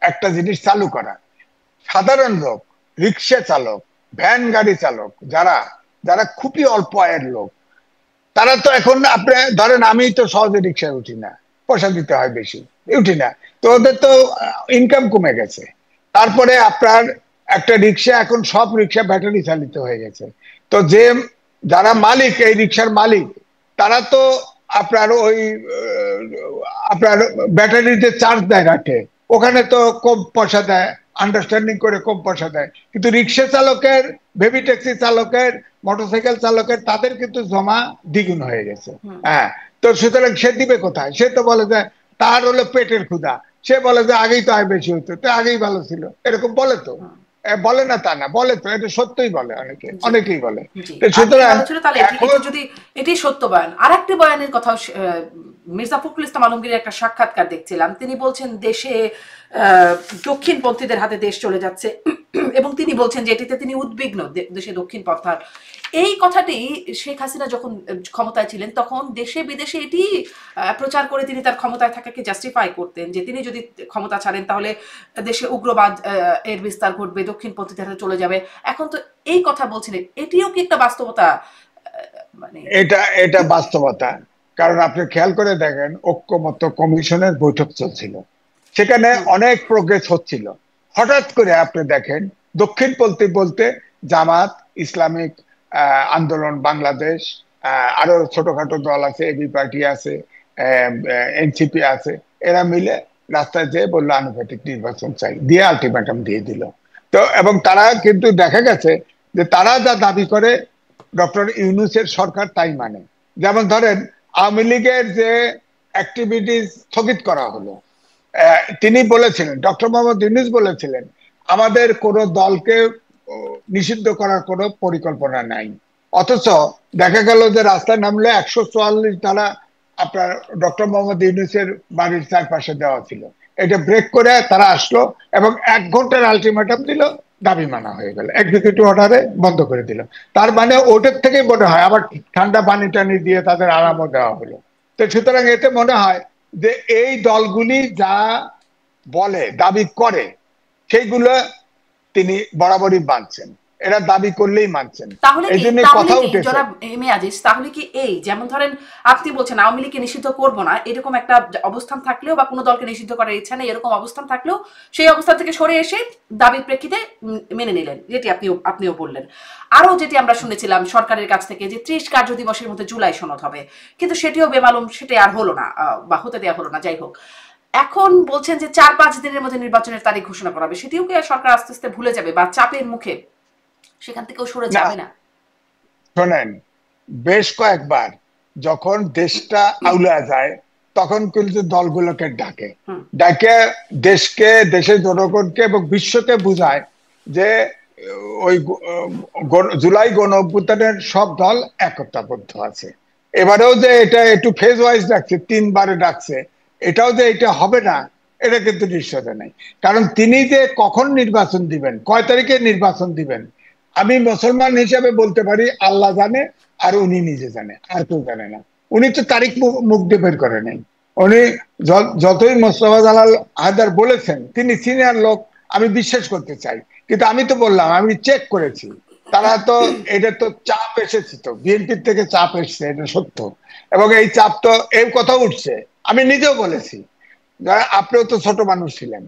একটা জিনিস চালু করা। সাধারণ লোক, রিক্সা চালক, ভ্যান গাড়ি চালক, যারা যারা খুবই অল্প আয়ের লোক, তারা তো এখন আপনি ধরেন আমি তো সহজে রিক্সায় উঠি না, পয়সা দিতে হয় বেশি, উঠি না। তো ওদের তো ইনকাম কমে গেছে। তারপরে আপনার একটা রিক্সা, এখন সব রিক্সা ব্যাটারি চালিত হয়ে গেছে। তো যে যারা মালিক, এই রিক্সার মালিক, তারা তো আপনার ওই আপনার ব্যাটারিতে চার্জ দেয় রাখে, ওখানে তো কম পয়সা দেয়, আন্ডারস্ট্যান্ডিং করে কম পয়সা দেয়। কিন্তু রিক্সা চালকের, বেবি ট্যাক্সি চালকের, মোটরসাইকেল চালকের, তাদের কিন্তু জমা দ্বিগুণ হয়ে গেছে। হ্যাঁ, তো সুতরাং সে দিবে কোথায়? সে তো বলে যে তার হলো পেটের ক্ষুধা, সে বলে যে আগেই তো আয় বেশি হতো, তো আগেই ভালো ছিল, এরকম বলে তো। বলে না তা না, বলে তো, এটা সত্যই বলে, অনেকে, জি অনেকেই বলে। জি, তো আগেই সুতরাং ভালো ছিল, তাহলে এটি এটি এখন যদি এটি সত্য বয়ান। আর একটি বয়ানের কথাও মির্জা ফখরুল ইসলাম আলমগীরের একটা সাক্ষাৎকার দেখছিলাম, তিনি বলছেন দেশে দক্ষিণপন্থীদের হাতে দেশ চলে যাচ্ছে এবং তিনি বলছেন যে এটিতে তিনি উদ্বিগ্ন, দেশে দক্ষিণপন্থার। এই কথাটি শেখ হাসিনা যখন ক্ষমতায় ছিলেন তখন দেশে বিদেশে এটি প্রচার করে তিনি তার ক্ষমতায় থাকাকে জাস্টিফাই করতেন, যে তিনি যদি ক্ষমতা ছাড়েন তাহলে দেশে উগ্রবাদ এর বিস্তার ঘটবে, দক্ষিণপন্থীদের হাতে চলে যাবে। এখন তো এই কথা বলছিলেন, এটিও কি একটা বাস্তবতা? মানে এটা এটা বাস্তবতা। কারণ আপনি খেয়াল করে দেখেন, ঐক্যমত্য কমিশনের বৈঠক চলছিল, সেখানে হুম, অনেক প্রোগ্রেস হচ্ছিল। হঠাৎ করে আপনি দেখেন, দক্ষিণপন্থী বলতে জামাত, ইসলামিক আন্দোলন বাংলাদেশ, আরো ছোটখাটো দল আছে, এবি পার্টি আছে, এনসিপি আছে, এরা মিলে রাস্তায় যেয়ে বললো আনুপাতিক নির্বাচন চাই, দিয়ে আলটিমেটাম দিয়ে দিল। তো এবং তারা কিন্তু দেখা গেছে যে তারা যা দাবি করে ডক্টর ইউনূসের সরকার তাই মানে। যেমন ধরেন, আওয়ামী লীগের যে অ্যাক্টিভিটিস স্থগিত করা হলো, তিনি বলেছিলেন, ডক্টর মোহাম্মদ ইউনূস বলেছিলেন, আমাদের কোনো দলকে নিষিদ্ধ করার কোনো পরিকল্পনা নাই। অথচ দেখা গেল যে রাস্তায় নামলে 144 ধারা আপনার ডক্টর মোহাম্মদ ইউনূসের বাড়ির চারপাশে দেওয়া ছিল। এটা ব্রেক করে তারা আসলো এবং 1 ঘন্টার আলটিমেটাম দিল, দাবি মানা হয়ে গেল, এক্সিকিউটিভ অর্ডারে বন্ধ করে দিল। তার মানে ওটার থেকেই মনে হয় আবার ঠান্ডা পানি টানি দিয়ে তাদের আরামও দেওয়া হলো। তো সুতরাং এতে মনে হয় যে এই দলগুলি যা বলে, দাবি করে, সেইগুলো তিনি বরাবরই মানছেন, এরা দাবি করলেই মানছেন। তাহলে এই কি জন্য তাহলে কথা কি উঠেছে। জনাব আজিজ, তাহলে কি এই যেমন ধরেন আপনি বলছেন আওয়ামী লীগকে নিষিদ্ধ করবো না, এরকম একটা অবস্থান থাকলেও বা কোনো দলকে নিষিদ্ধ করার ইচ্ছা নেই এরকম অবস্থান থাকলেও সেই অবস্থান থেকে সরে এসে দাবির প্রেক্ষিতে মেনে নিলেন, যেটি আপনিও বললেন। আরো যেটি আমরা শুনেছিলাম সরকারের কাছ থেকে যে 30 কার্য দিবসের মধ্যে জুলাই সনদ হবে, কিন্তু সেটিও বেমালুম, সেটি আর হলো না, বা হতে দেওয়া হলো না। যাই হোক, এখন বলছেন যে 4-5 দিনের মধ্যে নির্বাচনের তারিখ ঘোষণা করা হবে, সেটিও কি আর সরকার আস্তে আস্তে ভুলে যাবে বা চাপের মুখে সেখান থেকেও সরে না, যাবে না? শোনেন, বেশ কয়েকবার যখন দেশটা আউলা যায়, তখন কিন্তু দলগুলোকে ডাকে, হুম, ডাকে দেশকে, দেশের জনগণকে এবং বিশ্বকে বুঝায় যে ওই জুলাই গণ অভ্যুত্থানের সব দল একতাবদ্ধ আছে। এবারেও যে এটা একটু ফেজ ওয়াইজ ডাকছে, 3 বারে ডাকছে, এটাও যে এটা হবে না, এটা কিন্তু নিশ্চয়তা নেই। কারণ তিনি যে কখন নির্বাচন দিবেন, কয় তারিখে নির্বাচন দিবেন, আমি মুসলমান হিসেবে বলতে পারি আল্লাহ জানে, আর উনি নিজে জানে, আর কেউ জানে না। উনি তো তারিখ মুখ দিয়ে বের করে নেই। উনি যতই মোস্তফা জালাল হায়দার বলেছেন, তিনি সিনিয়র লোক, আমি বিশ্বাস করতে চাই, কিন্তু আমি তো বললাম আমি চেক করেছি, তারা তো, এটা তো চাপ এসেছে, তো বিএনপির থেকে চাপ এসছে, এটা সত্য। এবং এই চাপ তো, এই কথা উঠছে, আমি নিজেও বলেছি, আপনিও তো ছোট মানুষ ছিলেন,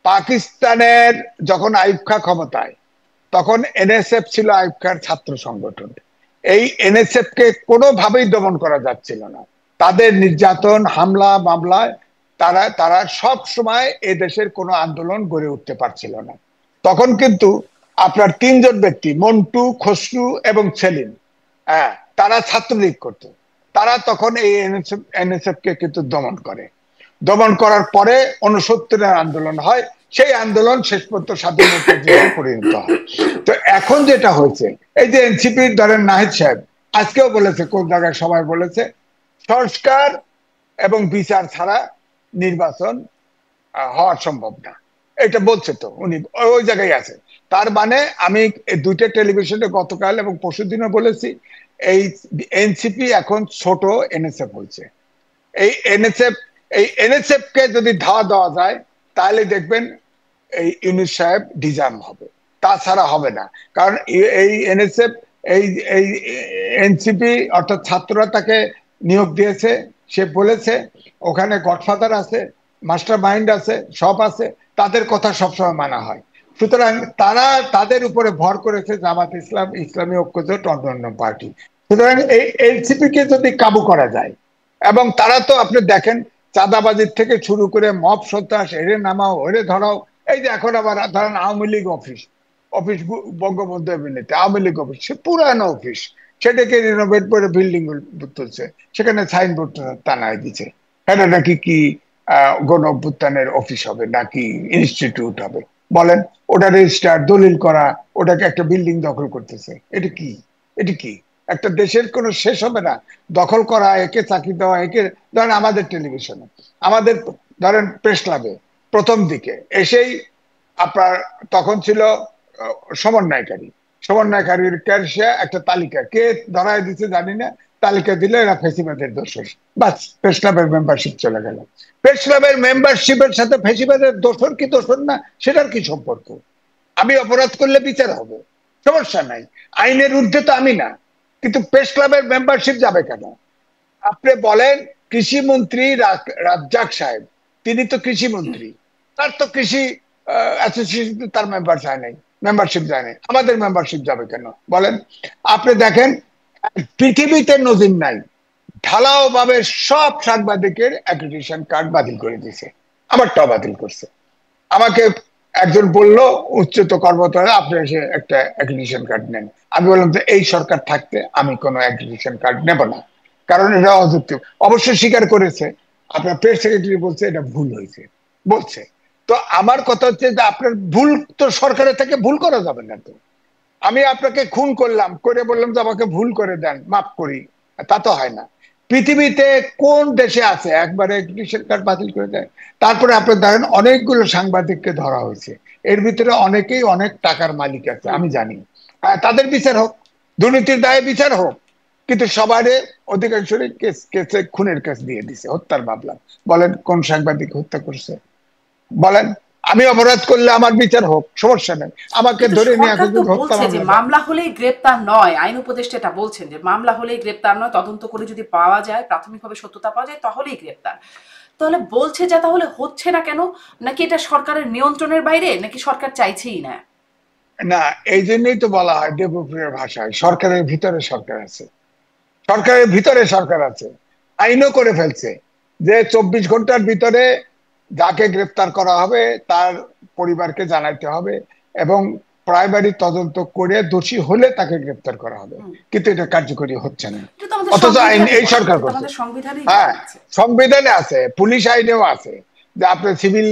পাকিস্তানের যখন আইয়ুব খাঁ ক্ষমতায়, তখন এনএসএফ ছিল আইয়ুব খাঁর ছাত্র সংগঠন। এই এনএসএফ কে কোনোভাবেই দমন করা যাচ্ছিল না। তাদের নির্যাতন, হামলা, মামলায় তারা তারা সব সময় এ দেশের কোনো আন্দোলন গড়ে উঠতে পারছিল না। তখন কিন্তু আপনার 3 জন ব্যক্তি, মন্টু, খসরু এবং সেলিম, হ্যাঁ, তারা ছাত্রলীগ করত। তারা তখন এই এনএসএফ কে কিন্তু দমন করে। দমন করার পরে 69-এর আন্দোলন হয়, সেই আন্দোলন শেষ পর্যন্ত স্বাধীন মুক্তিযুদ্ধে পরিণত হয়। তো এখন যেটা হয়েছে, এই যে এনসিপির ধরেন নাহিদ সাহেব আজকেও বলেছে, কোন জায়গায় সবাই বলেছে, সংস্কার এবং বিচার ছাড়া নির্বাচন হওয়া সম্ভব না, এটা বলছে, তো উনি ওই জায়গায় আছে। তার মানে আমি 2টা টেলিভিশনে গতকাল এবং পরশুদিনও বলেছি, এই এনসিপি এখন ছোট এনএসএফ হয়েছে। এই এনএসএফ, এই এনএসএফ কে যদি ধাওয়া দেওয়া যায়, তাহলে দেখবেন এই ইউনূস সাহেব ডিজার্ম হবে, তাছাড়া হবে না। কারণ এই এনএসএফ, এই এই এনসিপি অর্থাৎ ছাত্ররা তাকে নিয়োগ দিয়েছে, সে বলেছে ওখানে গডফাদার আছে, মাস্টার মাইন্ড আছে, সব আছে, তাদের কথা সবসময় মানা হয়। সুতরাং তারা তাদের উপরে ভর করেছে জামাত ইসলাম, ইসলামী ঐক্যজোট, অন্যান্য পার্টি। সুতরাং এই এনসিপি কে যদি কাবু করা যায়, এবং তারা তো আপনি দেখেন চাঁদাবাজির থেকে শুরু করে মব সন্ত্রাস, এরে নামাও ওরে ধরাও। এই যে এখন আবার ধরেন আওয়ামী লীগ অফিস, অফিস বঙ্গবন্ধু এভিনিউতে আওয়ামী লীগ অফিস, সে পুরানো অফিস, সেটাকে রিনোভেট করে বিল্ডিং তুলছে, সেখানে সাইনবোর্ড টানায় দিচ্ছে। এটা নাকি কি গণ অভ্যুত্থানের অফিস হবে নাকি ইনস্টিটিউট হবে বলেন? ওটা রেজিস্টার দলিল করা, ওটাকে একটা বিল্ডিং দখল করতেছে। এটা কি? এটা কি? একটা দেশের কোনো শেষ হবে না? দখল করা, একে চাকরি দেওয়া, একে ধরেন আমাদের টেলিভিশনে, আমাদের ধরেন প্রেস ক্লাবে প্রথম দিকে এসেই আপনার তখন ছিল সমন্বয়কারী, সমন্বয়কারীর একটা তালিকা কে ধরায় দিচ্ছে জানি না, তালিকা দিলে এরা ফেসিবাদের দোষর, বাস প্রেস ক্লাবের মেম্বারশিপ চলে গেল। প্রেস ক্লাবের মেম্বারশিপের সাথে ফেসিবাদের দোষর কি দোষর না সেটার কি সম্পর্ক? আমি অপরাধ করলে বিচার হবে, সমস্যা নাই, আইনের ঊর্ধ্বে তো আমি না, কিন্তু প্রেস ক্লাবের মেম্বারশিপ যাবে কেন? আপনি বলেন কৃষি মন্ত্রী রাজ্জাক সাহেব, তিনি তো কৃষি মন্ত্রী, তার তো কৃষি অ্যাসোসিয়েশন তার মেম্বার যায় নাই, মেম্বারশিপ যায় নাই, আমাদের মেম্বারশিপ যাবে কেন বলেন? আপনি দেখেন পৃথিবীতে নজির নাই, ঢালাও ভাবে সব সাংবাদিকের অ্যাক্রিডিটেশন কার্ড বাতিল করে দিয়েছে, আমারটাও বাতিল করছে। আমাকে একজন বলল উচ্চত কর্মকর্তা, আপনি এসে একটা অ্যাক্রিডিটেশন কার্ড নেন। আমি বললাম যে এই সরকার থাকতে আমি কোনো অ্যাক্রিডিটেশন কার্ড নেব না, কারণ এটা অযৌক্তিক। অবশ্যই স্বীকার করেছে, আপনার প্রেস সেক্রেটারি বলছে এটা ভুল হয়েছে, বলছে। তো আমার কথা হচ্ছে যে আপনার ভুল তো সরকারের থেকে ভুল করা যাবে না তো। আমি আপনাকে খুন করলাম, করে বললাম যে আমাকে ভুল করে দেন, মাফ করি, তা তো হয় না। পৃথিবীতে কোন দেশে আছে একবারে টিকিট কার্ড বাতিল করে দেয়? তারপরে আপনি দেখেন অনেকগুলো সাংবাদিককে ধরা হয়েছে, এর ভিতরে অনেকেই অনেক টাকার মালিক আছে, আমি জানি। তাদের বিচার হোক, দুর্নীতির দায়ে বিচার হোক, কিন্তু সবারে অধিকাংশ কেস কেসে খুনের কেস দিয়ে দিছে, হত্যার মামলা। বলেন কোন সাংবাদিক হত্যা করছে বলেন? আমি অপরাধ করলে আমার বিচার হোক, সমস্যা নেই, আমাকে কিন্তু ধরে নিয়ে এখন সরকার তো যদি হত্যা বলছে যে মামলা দেয়। মামলা হলেই গ্রেপ্তার নয়, আইন উপদেষ্টা এটা বলছেন যে মামলা হলেই গ্রেপ্তার নয়, তদন্ত করে যদি পাওয়া যায়, প্রাথমিকভাবে সত্যতা পাওয়া যায় তাহলেই গ্রেপ্তার। তাহলে বলছে যা, তাহলে হচ্ছে না কেন? নাকি এটা সরকারের নিয়ন্ত্রণের বাইরে, নাকি সরকার চাইছেই না? না, এই জন্যই তো বলা হয় দেবপ্রিয়র ভাষায় সরকারের ভিতরে সরকার আছে, সরকারের ভিতরে সরকার আছে। আইনও করে ফেলছে যে 24 ঘন্টার ভিতরে যাকে গ্রেপ্তার করা হবে তার পরিবারকে জানাইতে হবে, এবং প্রাইমারি তদন্ত করে দোষী হলে তাকে গ্রেপ্তার করা হবে। কিন্তু এটা কার্যকরী হচ্ছে না, এটা তো আমাদের অথচ আইন সংবিধানে এই বলা, সরকার এটা তো করছে। আমাদের সংবিধানেই বলা হ্যাঁ, আছে। সংবিধানে আছে, পুলিশ আইনেও আছে যে আপনি সিভিল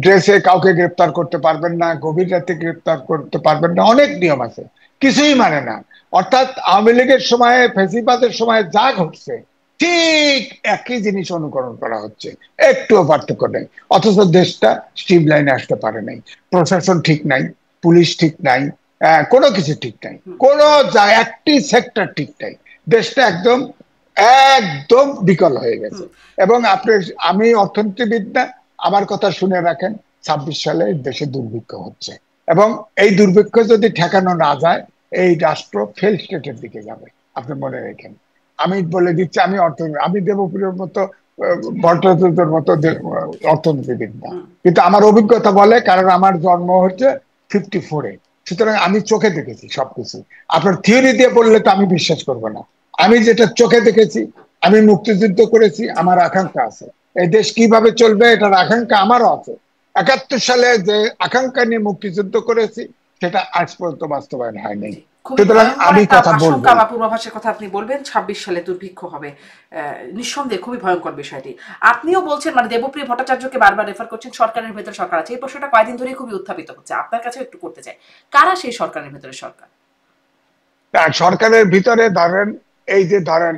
ড্রেসে কাউকে গ্রেপ্তার করতে পারবেন না, গভীর রাতে গ্রেপ্তার করতে পারবেন না, অনেক নিয়ম আছে, কিছুই মানে না। অর্থাৎ আওয়ামী লীগের সময়, ফেসিবাদের সময় যা ঘটছে ঠিক একই জিনিস অনুকরণ করা হচ্ছে, একটুও পার্থক্য নেই। অথচ দেশটা স্ট্রিম লাইনে আসতে পারে নাই, প্রশাসন ঠিক নাই, পুলিশ ঠিক নাই, কোনো কিছু ঠিক নাই, কোনো একটি সেক্টর ঠিক নাই, দেশটা একদম একদম বিকল হয়ে গেছে। এবং আপনি, আমি অর্থনীতিবিদ না, আমার কথা শুনে রাখেন, 26 সালে দেশে দুর্ভিক্ষ হচ্ছে, এবং এই দুর্ভিক্ষ যদি ঠেকানো না যায় এই রাষ্ট্র ফেল স্টেটের দিকে যাবে, আপনি মনে রাখেন। আমি বলে দিচ্ছি, আমি আমি দেবপ্রিয়র মতো ভট্টাচার্যের মতো অর্থনীতিবিদ না, কিন্তু আমার অভিজ্ঞতা বলে, কারণ আমার জন্ম হচ্ছে 54-এ, সুতরাং আমি চোখে দেখেছি সবকিছু। আপনার থিওরি দিয়ে বললে তো আমি বিশ্বাস করবো না, আমি যেটা চোখে দেখেছি, আমি মুক্তিযুদ্ধ করেছি, আমার আকাঙ্ক্ষা আছে এই দেশ কিভাবে চলবে, এটার আকাঙ্ক্ষা আমারও আছে। 71 সালে যে আকাঙ্ক্ষা নিয়ে মুক্তিযুদ্ধ করেছি সেটা আজ পর্যন্ত বাস্তবায়ন হয়নি, জি, খুবই সুতরাং ভয়ঙ্কর আমি একটা কথা আশঙ্কা বলবোই। বা পূর্বাভাসের কথা আপনি বলবেন, 26 সালে দুর্ভিক্ষ হবে। নিঃসন্দেহে খুবই ভয়ঙ্কর বিষয়টি। আপনিও বলছেন, মানে দেবপ্রিয় ভট্টাচার্যকে বারবার রেফার করছেন সরকারের ভেতরে সরকার আছে, এই প্রশ্নটা কয়েকদিন ধরেই খুবই উত্থাপিত হচ্ছে, আপনার কাছে একটু করতে চাই, কারা সেই সরকারের ভেতরে সরকার? আর সরকারের ভিতরে ধরেন, এই যে ধরেন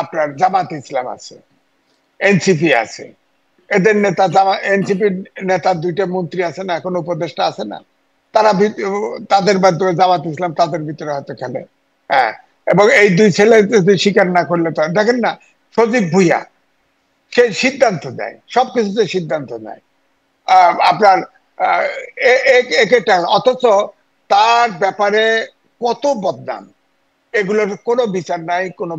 আপনার জামাত ইসলাম আছে, এনসিপি আছে, এদের নেতা, এনসিপির নেতার 2টা মন্ত্রী আছে না, এখন উপদেষ্টা আছে না, তারা তাদের মাধ্যমে জামাত ইসলাম তাদের ভিতরে হয়তো খেলে। হ্যাঁ, এবং এই 2 ছেলে যদি স্বীকার না করলে তো দেখেন না, সজীব ভুইয়া, সে সিদ্ধান্ত দেয়, সবকিছুতে সিদ্ধান্ত নেয় আপনার একেটা, অথচ তার ব্যাপারে কত বদনাম, এগুলোর কোনো বিচার নাই, কোনো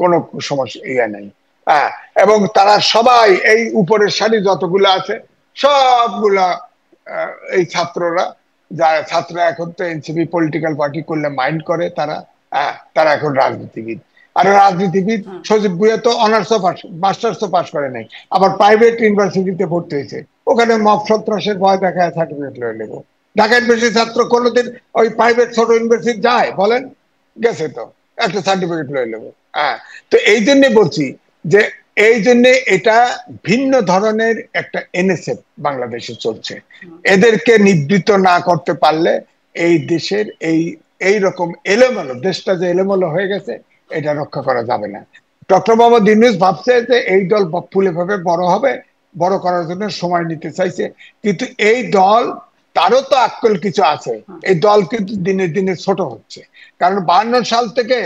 কোনো সমস্যা ইয়ে নাই। হ্যাঁ, এবং তারা সবাই এই উপরের সারি যতগুলো আছে সবগুলা এই ছাত্ররা, যারা ছাত্ররা এখন তো এনসিপি পলিটিক্যাল পার্টি করলে মাইন্ড করে তারা, তারা এখন রাজনীতিবিদ। আর রাজনীতিবিদ সজীব ভুইয়া তো অনার্সও পাস, মাস্টার্সও পাস করে নাই, আবার প্রাইভেট ইউনিভার্সিটিতে ভর্তি হয়েছে, ওখানে মব সন্ত্রাসের ভয় দেখায় সার্টিফিকেট লয়ে নেবো। ঢাকা ইউনিভার্সিটির ছাত্র কোনোদিন ওই প্রাইভেট ছোট ইউনিভার্সিটি যায় বলেন? গেছে তো, একটা সার্টিফিকেট লয়ে নেবো। হ্যাঁ, তো এই জন্য বলছি যে এই জন্য এটা ভিন্ন ধরনের একটা এনএসএফ বাংলাদেশে চলছে। এদেরকে নিবৃত্ত না করতে পারলে এই দেশের এই রকম এলোমেলো, দেশটা যে এলোমেলো হয়ে গেছে, এটা রক্ষা করা যাবে না। ডক্টর মোহাম্মদ ইউনূস ভাবছে যে এই দল ফুলে ভাবে বড় হবে, বড় করার জন্য সময় নিতে চাইছে, কিন্তু এই দল, তারও তো আক্কেল কিছু আছে, এই দল কিন্তু দিনে দিনে ছোট হচ্ছে। কারণ 52 সাল থেকে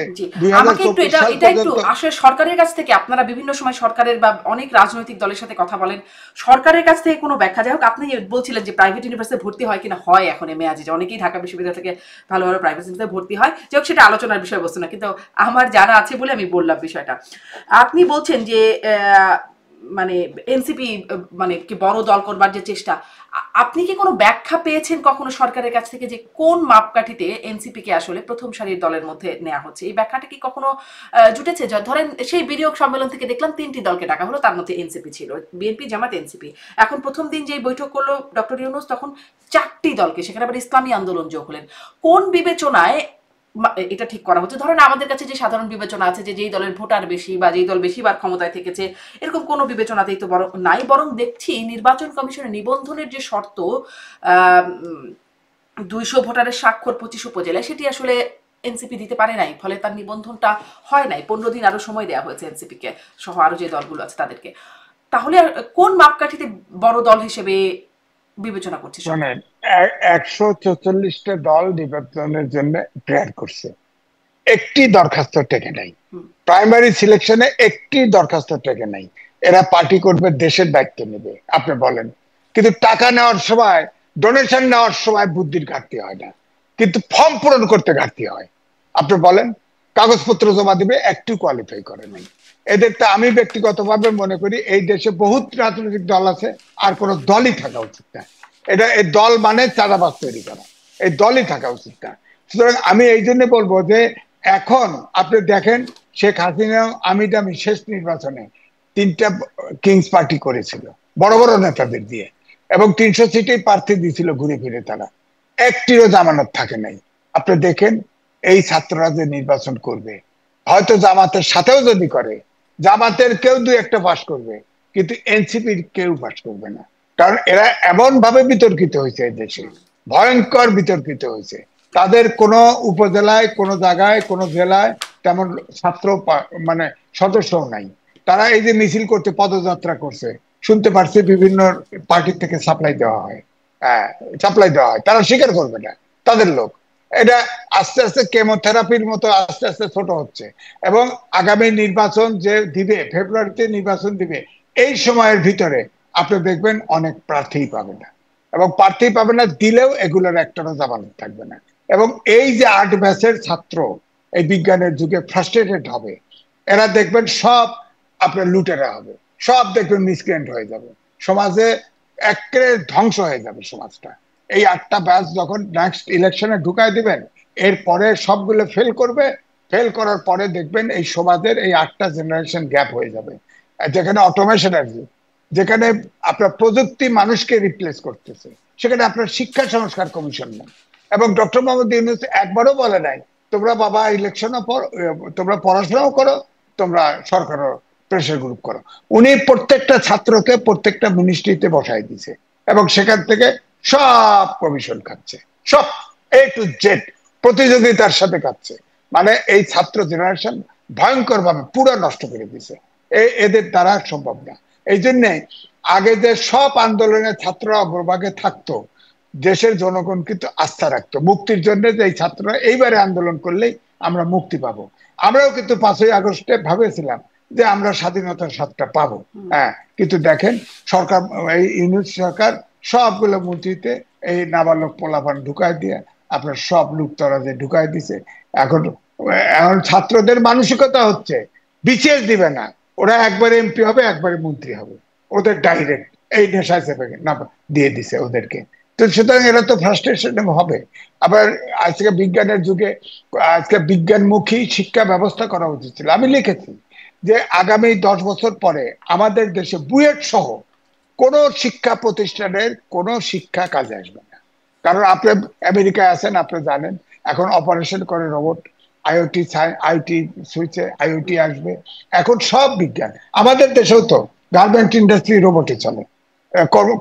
আমাকে একটু 2024 এটা সাল এটা একটু পর্যন্ত আসলে সরকারের কাছ থেকে, আপনারা বিভিন্ন সময় সরকারের বা অনেক রাজনৈতিক দলের সাথে কথা বলেন, সরকারের কাছ থেকে কোনো ব্যাখ্যা, যাই হোক আপনি বলছিলেন যে প্রাইভেট ইউনিভার্সিটি ভর্তি হয় কিনা, হয় এখন মেয়াজি যে অনেকেই ঢাকা বিশ্ববিদ্যালয় থেকে ভালো ভালো প্রাইভেট ইউনিভার্সিটিতে ভর্তি হয়, যাই হোক সেটা আলোচনার বিষয়বস্তু না, কিন্তু আমার জানা আছে বলে আমি বললাম বিষয়টা। আপনি বলছেন যে মানে এনসিপি মানে কি বড় দল করবার যে চেষ্টা, আপনি কি কোনো ব্যাখ্যা পেয়েছেন কখনো সরকারের কাছ থেকে যে কোন মাপকাঠিতে এনসিপি কে আসলে প্রথম সারির দলের মধ্যে নেওয়া হচ্ছে? এই ব্যাখ্যাটা কি কখনো জুটেছে? ধরেন সেই বিনিয়োগ সম্মেলন থেকে দেখলাম 3টি দলকে ডাকা হলো, তার মধ্যে এনসিপি ছিল, বিএনপি, জামাত, এনসিপি। এখন প্রথম দিন যেই বৈঠক করলো ডক্টর ইউনূস, তখন 4টি দলকে, সেখানে আবার ইসলামী আন্দোলন যোগ হলেন। কোন বিবেচনায় এটা ঠিক করা হচ্ছে? ধরেন আমাদের কাছে যে সাধারণ বিবেচনা আছে যে যেই দলের ভোটার বেশি বা যেই দল বেশিবার ক্ষমতায় থেকেছে, এরকম কোনো বিবেচনাতেই তো বরং নাই, বরং দেখছি নির্বাচন কমিশনের নিবন্ধনের যে শর্ত, 200 ভোটারের স্বাক্ষর 25 উপজেলায়, সেটি আসলে এনসিপি দিতে পারে নাই, ফলে তার নিবন্ধনটা হয় নাই। 15 দিন আরো সময় দেওয়া হয়েছে এনসিপি কে সহ আরো যে দলগুলো আছে তাদেরকে। তাহলে কোন মাপকাঠিতে বড় দল হিসেবে বিবেচনা করছে সরকার? শোনেন, 144টা দল নির্বাচনের জন্য প্রেয়ার করছে, একটি দরখাস্ত টেকে নাই। প্রাইমারি সিলেকশনে একটি দরখাস্ত টেকে নাই। এরা পার্টি করবে, দেশের দায়িত্ব নেবে, আপনি বলেন। কিন্তু টাকা নেওয়ার সময়, ডোনেশন নেওয়ার সময় বুদ্ধির ঘাটতি হয় না, কিন্তু ফর্ম পূরণ করতে ঘাটতি হয়। আপনি বলেন, কাগজপত্র জমা দিবে, একটু কোয়ালিফাই করে নাই। এদেরটা আমি ব্যক্তিগতভাবে মনে করি এই দেশে বহুত রাজনৈতিক দল আছে, আর কোন দলই থাকা উচিত না। এটা এই দল মানে চাঁদাবাজ তৈরি করা, এই দলই থাকা উচিত না। সুতরাং আমি এই জন্য বলবো যে এখন আপনি দেখেন, শেখ হাসিনা আমি দামি শেষ নির্বাচনে 3টা কিংস পার্টি করেছিল বড় বড় নেতাদের দিয়ে, এবং 300 সিটেই প্রার্থী দিয়েছিল ঘুরে ফিরে, তারা একটিরও জামানত থাকে নাই। আপনি দেখেন এই ছাত্ররা যে নির্বাচন করবে, হয়তো জামাতের সাথেও যদি করে, জামাতের কেউ 2-1টা পাস করবে, কিন্তু এনসিপির কেউ পাস করবে না। কারণ এরা এমন ভাবে বিতর্কিত হয়েছে এই দেশে, ভয়ঙ্কর বিতর্কিত হয়েছে। তাদের কোনো উপজেলায়, কোনো জায়গায়, কোনো জেলায় তেমন ছাত্র মানে সদস্যও নাই। তারা এই যে মিছিল করতে, পদযাত্রা করছে, শুনতে পারছি বিভিন্ন পার্টি থেকে সাপ্লাই দেওয়া হয়। হ্যাঁ, সাপ্লাই দেওয়া হয়, তারা স্বীকার করবে না, তাদের লোক। এটা আস্তে আস্তে কেমোথেরাপির মতো আস্তে আস্তে ছোট হচ্ছে। এবং আগামী নির্বাচন যে দিবে, ফেব্রুয়ারিতে নির্বাচন দিবে, এই সময়ের ভিতরে আপনি দেখবেন অনেক প্রার্থী পাবে না, এবং প্রার্থী পাবে না, দিলেও এগুলোর একটারও জামানত থাকবে না। এবং এই যে 8 ব্যাচের ছাত্র এই বিজ্ঞানের যুগে ফ্রাস্ট্রেটেড হবে, এরা দেখবেন সব আপনার লুটেরা হবে, সব দেখবেন মিসক্রিয়েন্ট হয়ে যাবে, সমাজে একেবারে ধ্বংস হয়ে যাবে সমাজটা। এই 8টা ব্যাচ যখন নেক্সট ইলেকশনে ঢুকায় দিবেন, এরপরে সবগুলো ফেল করবে, ফেল করার পরে দেখবেন এই সমাজের এই 8টা জেনারেশন গ্যাপ হয়ে যাবে। যেখানে অটোমেশন আসবে, যেখানে আপনার প্রযুক্তি মানুষকে রিপ্লেস করতেছে, সেখানে আপনার শিক্ষা সংস্কার কমিশন নেই। এবং ডক্টর মোহাম্মদ ইউনূস একবারও বলে নাই তোমরা বাবা ইলেকশনও তোমরা পড়াশোনাও করো, তোমরা সরকারও প্রেশার গ্রুপ করো। উনি প্রত্যেকটা ছাত্রকে প্রত্যেকটা মিনিস্ট্রিতে বসাই দিছে, এবং সেখান থেকে সব কমিশন খাচ্ছে, সব A to Z প্রতিযোগিতার সাথে খাচ্ছে। মানে এই ছাত্র জেনারেশন ভয়ঙ্কর ভাবে পুরো নষ্ট করে দিছে, এদের দ্বারা সম্ভব না। এই জন্যে আগে যে সব আন্দোলনে ছাত্ররা অগ্রভাগে থাকতো, দেশের জনগণ কিন্তু আস্থা রাখতো মুক্তির জন্য, যে এই ছাত্ররা এইবারে আন্দোলন করলেই আমরা মুক্তি পাবো। আমরাও কিন্তু 5ই আগস্টে ভাবেছিলাম যে আমরা স্বাধীনতার স্বাদটা পাবো। হ্যাঁ, কিন্তু দেখেন সরকার, এই ইউনূস সরকার সবগুলো মন্ত্রীতে এই নাবালক পোলাপান ঢুকাই দিয়ে আপনার সব লুকতরাজে ঢুকাই দিছে। এখন এখন ছাত্রদের মানসিকতা হচ্ছে বিসিএস দিবে না, ওরা একবারে এমপি হবে, একবারে মন্ত্রী হবে, ওদের ডাইরেক্ট এই নেশা চেপে না দিয়ে দিছে ওদেরকে। তো সুতরাং এরা তো ফ্রাস্ট্রেশন হবে। আবার আজকে বিজ্ঞানের যুগে আজকে বিজ্ঞানমুখী শিক্ষা ব্যবস্থা করা উচিত ছিল। আমি লিখেছি যে আগামী 10 বছর পরে আমাদের দেশে বুয়েট সহ কোন শিক্ষা প্রতিষ্ঠানের কোন শিক্ষা কাজে আসবে না। কারণ আপনি আমেরিকায় আছেন, আপনি জানেন এখন অপারেশন করে রোবট, আইওটি আইটি সুইচে আইওটি আসবে, এখন সব বিজ্ঞান। আমাদের দেশেও তো গার্মেন্ট ইন্ডাস্ট্রি রোবটে চলে,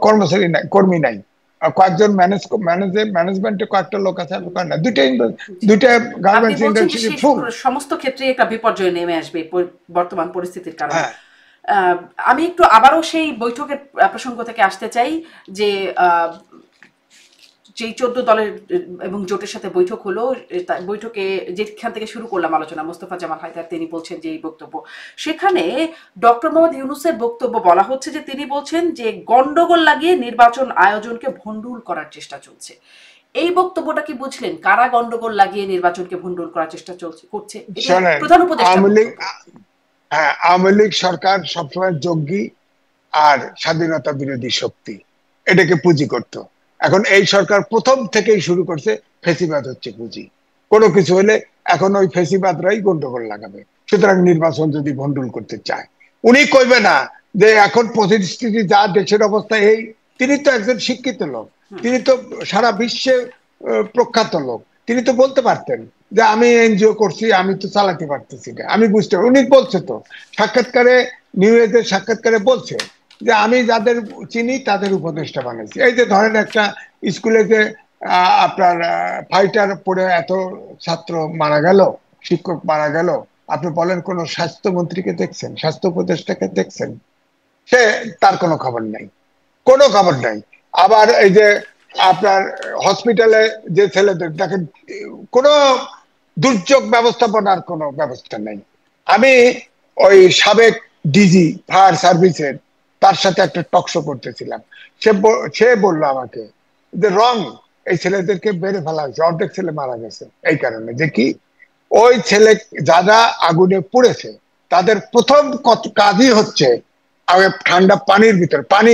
কর্মচারী নাই, কর্মী নাই, কয়েকজন ম্যানেজমেন্টে কয়েকটা লোক আছে, না দুইটা আপনি গার্মেন্টস বলছেন যে ইন্ডাস্ট্রি শেষ ফুল। সমস্ত ক্ষেত্রে একটা বিপর্যয় নেমে আসবে বর্তমান পরিস্থিতির কারণে। হ্যাঁ, আমি একটু আবারও সেই বৈঠকের প্রসঙ্গ থেকে আসতে চাই যে যেই 14 দলের এবং জোটের সাথে বৈঠক হলো, বৈঠকে যেখান থেকে শুরু করলাম আলোচনা, মোস্তফা জামাল হায়দার তিনি বলছেন যে এই বক্তব্য, সেখানে ডক্টর মোহাম্মদ ইউনূসের বক্তব্য বলা হচ্ছে যে তিনি বলছেন যে গন্ডগোল লাগিয়ে নির্বাচন আয়োজনকে ভণ্ডুল করার চেষ্টা চলছে। এই বক্তব্যটা কি বুঝলেন? কারা গন্ডগোল লাগিয়ে নির্বাচনকে ভণ্ডুল করার চেষ্টা করছে? এটা শোনেন, প্রধান উপদেষ্টা আওয়ামী লীগ, বক্তব্য। হ্যাঁ, আওয়ামী লীগ সরকার সবসময় জঙ্গি আর স্বাধীনতা বিরোধী শক্তি, এটাকে পুঁজি করত। এখন এই সরকার প্রথম থেকেই শুরু করছে ফেসিবাদ হচ্ছে পুঁজি, কোনো কিছু হলে এখন ওই ফেসিবাদরাই গন্ডগোল লাগাবে। সুতরাং নির্বাচন যদি ভণ্ডুল করতে চায়, উনি কইবে না যে এখন পরিস্থিতি যা, দেশের অবস্থা এই। তিনি তো একজন শিক্ষিত লোক, তিনি তো সারা বিশ্বে প্রখ্যাত লোক, তিনি তো বলতে পারতেন যে আমি এনজিও করছি, আমি তো চালাতে পারতেছি না, আমি বুঝতে। উনি বলছে তো সাক্ষাৎকারে, নিউ এজের সাক্ষাৎকারে বলছে যে আমি যাদের চিনি তাদের উপদেষ্টা বানাইছি। এই যে ধরেন একটা স্কুলে যে আপনার ফাইটার পড়ে এত ছাত্র মারা গেল, শিক্ষক মারা গেল, আপনি বলেন কোন স্বাস্থ্যমন্ত্রীকে দেখছেন, স্বাস্থ্য উপদেষ্টাকে দেখছেন? সে, তার কোনো খবর নাই, কোনো খবর নাই। আবার এই যে আপনার হসপিটালে যে ছেলেদের দেখেন, কোনো দুর্যোগ ব্যবস্থাপনার কোনো ব্যবস্থা নেই। আমি ওই সাবেক ডিজি ফায়ার সার্ভিসের, তার সাথে একটা টকশো করতেছিলাম। সে বললো আমাকে যে রং, এই ছেলেদেরকে বেড়ে ফেলা হয়েছে, অর্ধেক ছেলে মারা গেছে এই কারণে যে কি, ওই ছেলে যারা আগুনে পুড়েছে তাদের প্রথম কাজই হচ্ছে আগে ঠান্ডা পানির ভিতর, পানি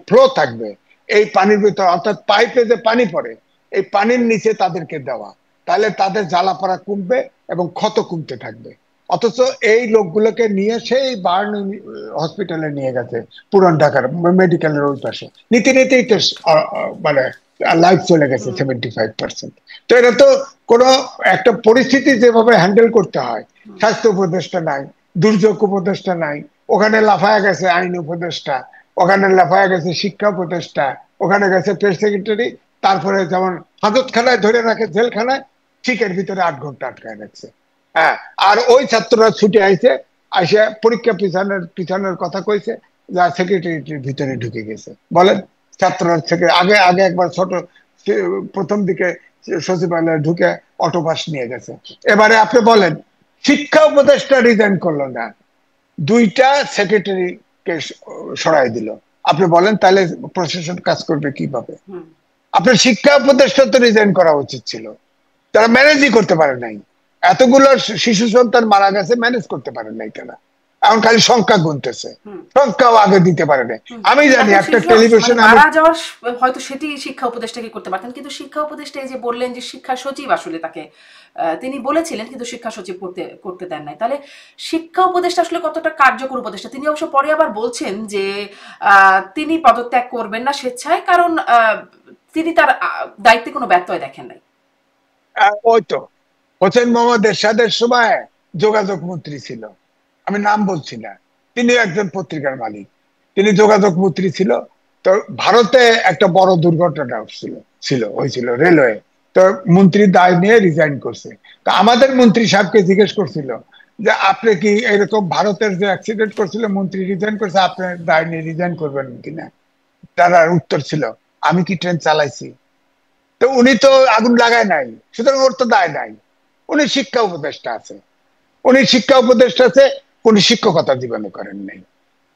ফ্লো থাকবে, এই পানির ভিতর অর্থাৎ পাইপে যে পানি পড়ে এই পানির নিচে তাদেরকে দেওয়া, তাহলে তাদের জ্বালা পড়া কমবে এবং ক্ষত কমতে থাকবে। অথচ এই লোকগুলোকে নিয়ে সেই বার্ন হসপিটালে নিয়ে গেছে, পুরান ঢাকার মেডিকেলের ওই পাশে, নিতে নিতেই তো মানে লাইফ চলে গেছে 75%। তো এটা তো কোনো একটা পরিস্থিতি যেভাবে হ্যান্ডেল করতে হয়, স্বাস্থ্য উপদেষ্টা নাই, দুর্যোগ উপদেষ্টা নাই, ওখানে লাফায়া গেছে আইন উপদেষ্টা, ওখানে লাফায়া গেছে শিক্ষা উপদেষ্টা, ওখানে গেছে প্রেস সেক্রেটারি, তারপরে যেমন হাজতখানায় ধরে রাখে, জেলখানায় ঠিকের ভিতরে 8 ঘন্টা আটকায় রাখছে। হ্যাঁ, আর ওই ছাত্ররা ছুটে আইছে, আইসে পরীক্ষা পিছানোর কথা কইছে, যা সেক্রেটারির ভিতরে ঢুকে গেছে। বলেন, ছাত্ররা থেকে আগে আগে একবার ছোট প্রথম দিকে সচিবালয়ে ঢুকে অটোপাস নিয়ে গেছে। এবারে আপনি বলেন, শিক্ষা উপদেষ্টা রিজাইন করলো না, 2টা সেক্রেটারিকে সরাই দিল। আপনি বলেন তাহলে প্রশাসন কাজ করবে কিভাবে? আপনার শিক্ষা উপদেষ্টা তো রিজাইন করা উচিত ছিল, তারা ম্যানেজই করতে পারে নাই। এতগুলো শিশু সন্তান মারা গেছে, ম্যানেজ করতে পারে নাই তারা। এখন খালি সংখ্যা গুনতেছে, সংখ্যাও আগে দিতে পারে নাই। আমি জানি একটা টেলিভিশনে মারা যাওয়ার হয়তো সেটি শিক্ষা উপদেষ্টাকে করতে পারতেন, কিন্তু শিক্ষা উপদেষ্টা এই যে বললেন যে শিক্ষা সচিব আসলে তাকে তিনি বলেছিলেন কিন্তু শিক্ষা সচিব করতে দেন নাই, তাহলে শিক্ষা উপদেষ্টা আসলে কতটা কার্যকর উপদেষ্টা? তিনি অবশ্য পরে আবার বলছেন যে তিনি পদত্যাগ করবেন না স্বেচ্ছায়, কারণ তিনি তার দায়িত্বে কোনো ব্যত্যয় দেখেন নাই। ওই তো হোসেন মোহাম্মদ এরশাদের সময় যোগাযোগ মন্ত্রী ছিল, আমি নাম বলছি না, তিনি একজন পত্রিকার মালিক, তিনি যোগাযোগ মন্ত্রী ছিল। তো ভারতে একটা বড় দুর্ঘটনা হয়েছিল রেলওয়ে, তো মন্ত্রী দায় নিয়ে রিজাইন করছে। তো আমাদের মন্ত্রী সাহেবকে জিজ্ঞেস করছিল যে আপনি কি এরকম ভারতের যে অ্যাক্সিডেন্ট করছিল মন্ত্রী রিজাইন করছে, আপনার দায় নিয়ে রিজাইন করবেন কিনা? তার উত্তর ছিল, আমি কি ট্রেন চালাইছি? তো উনি তো আগুন লাগায় নাই, সুতরাং ওর তো দায় নাই। উনি শিক্ষা উপদেষ্টা আছে, উনি শিক্ষকতা জীবনে করেন নাই।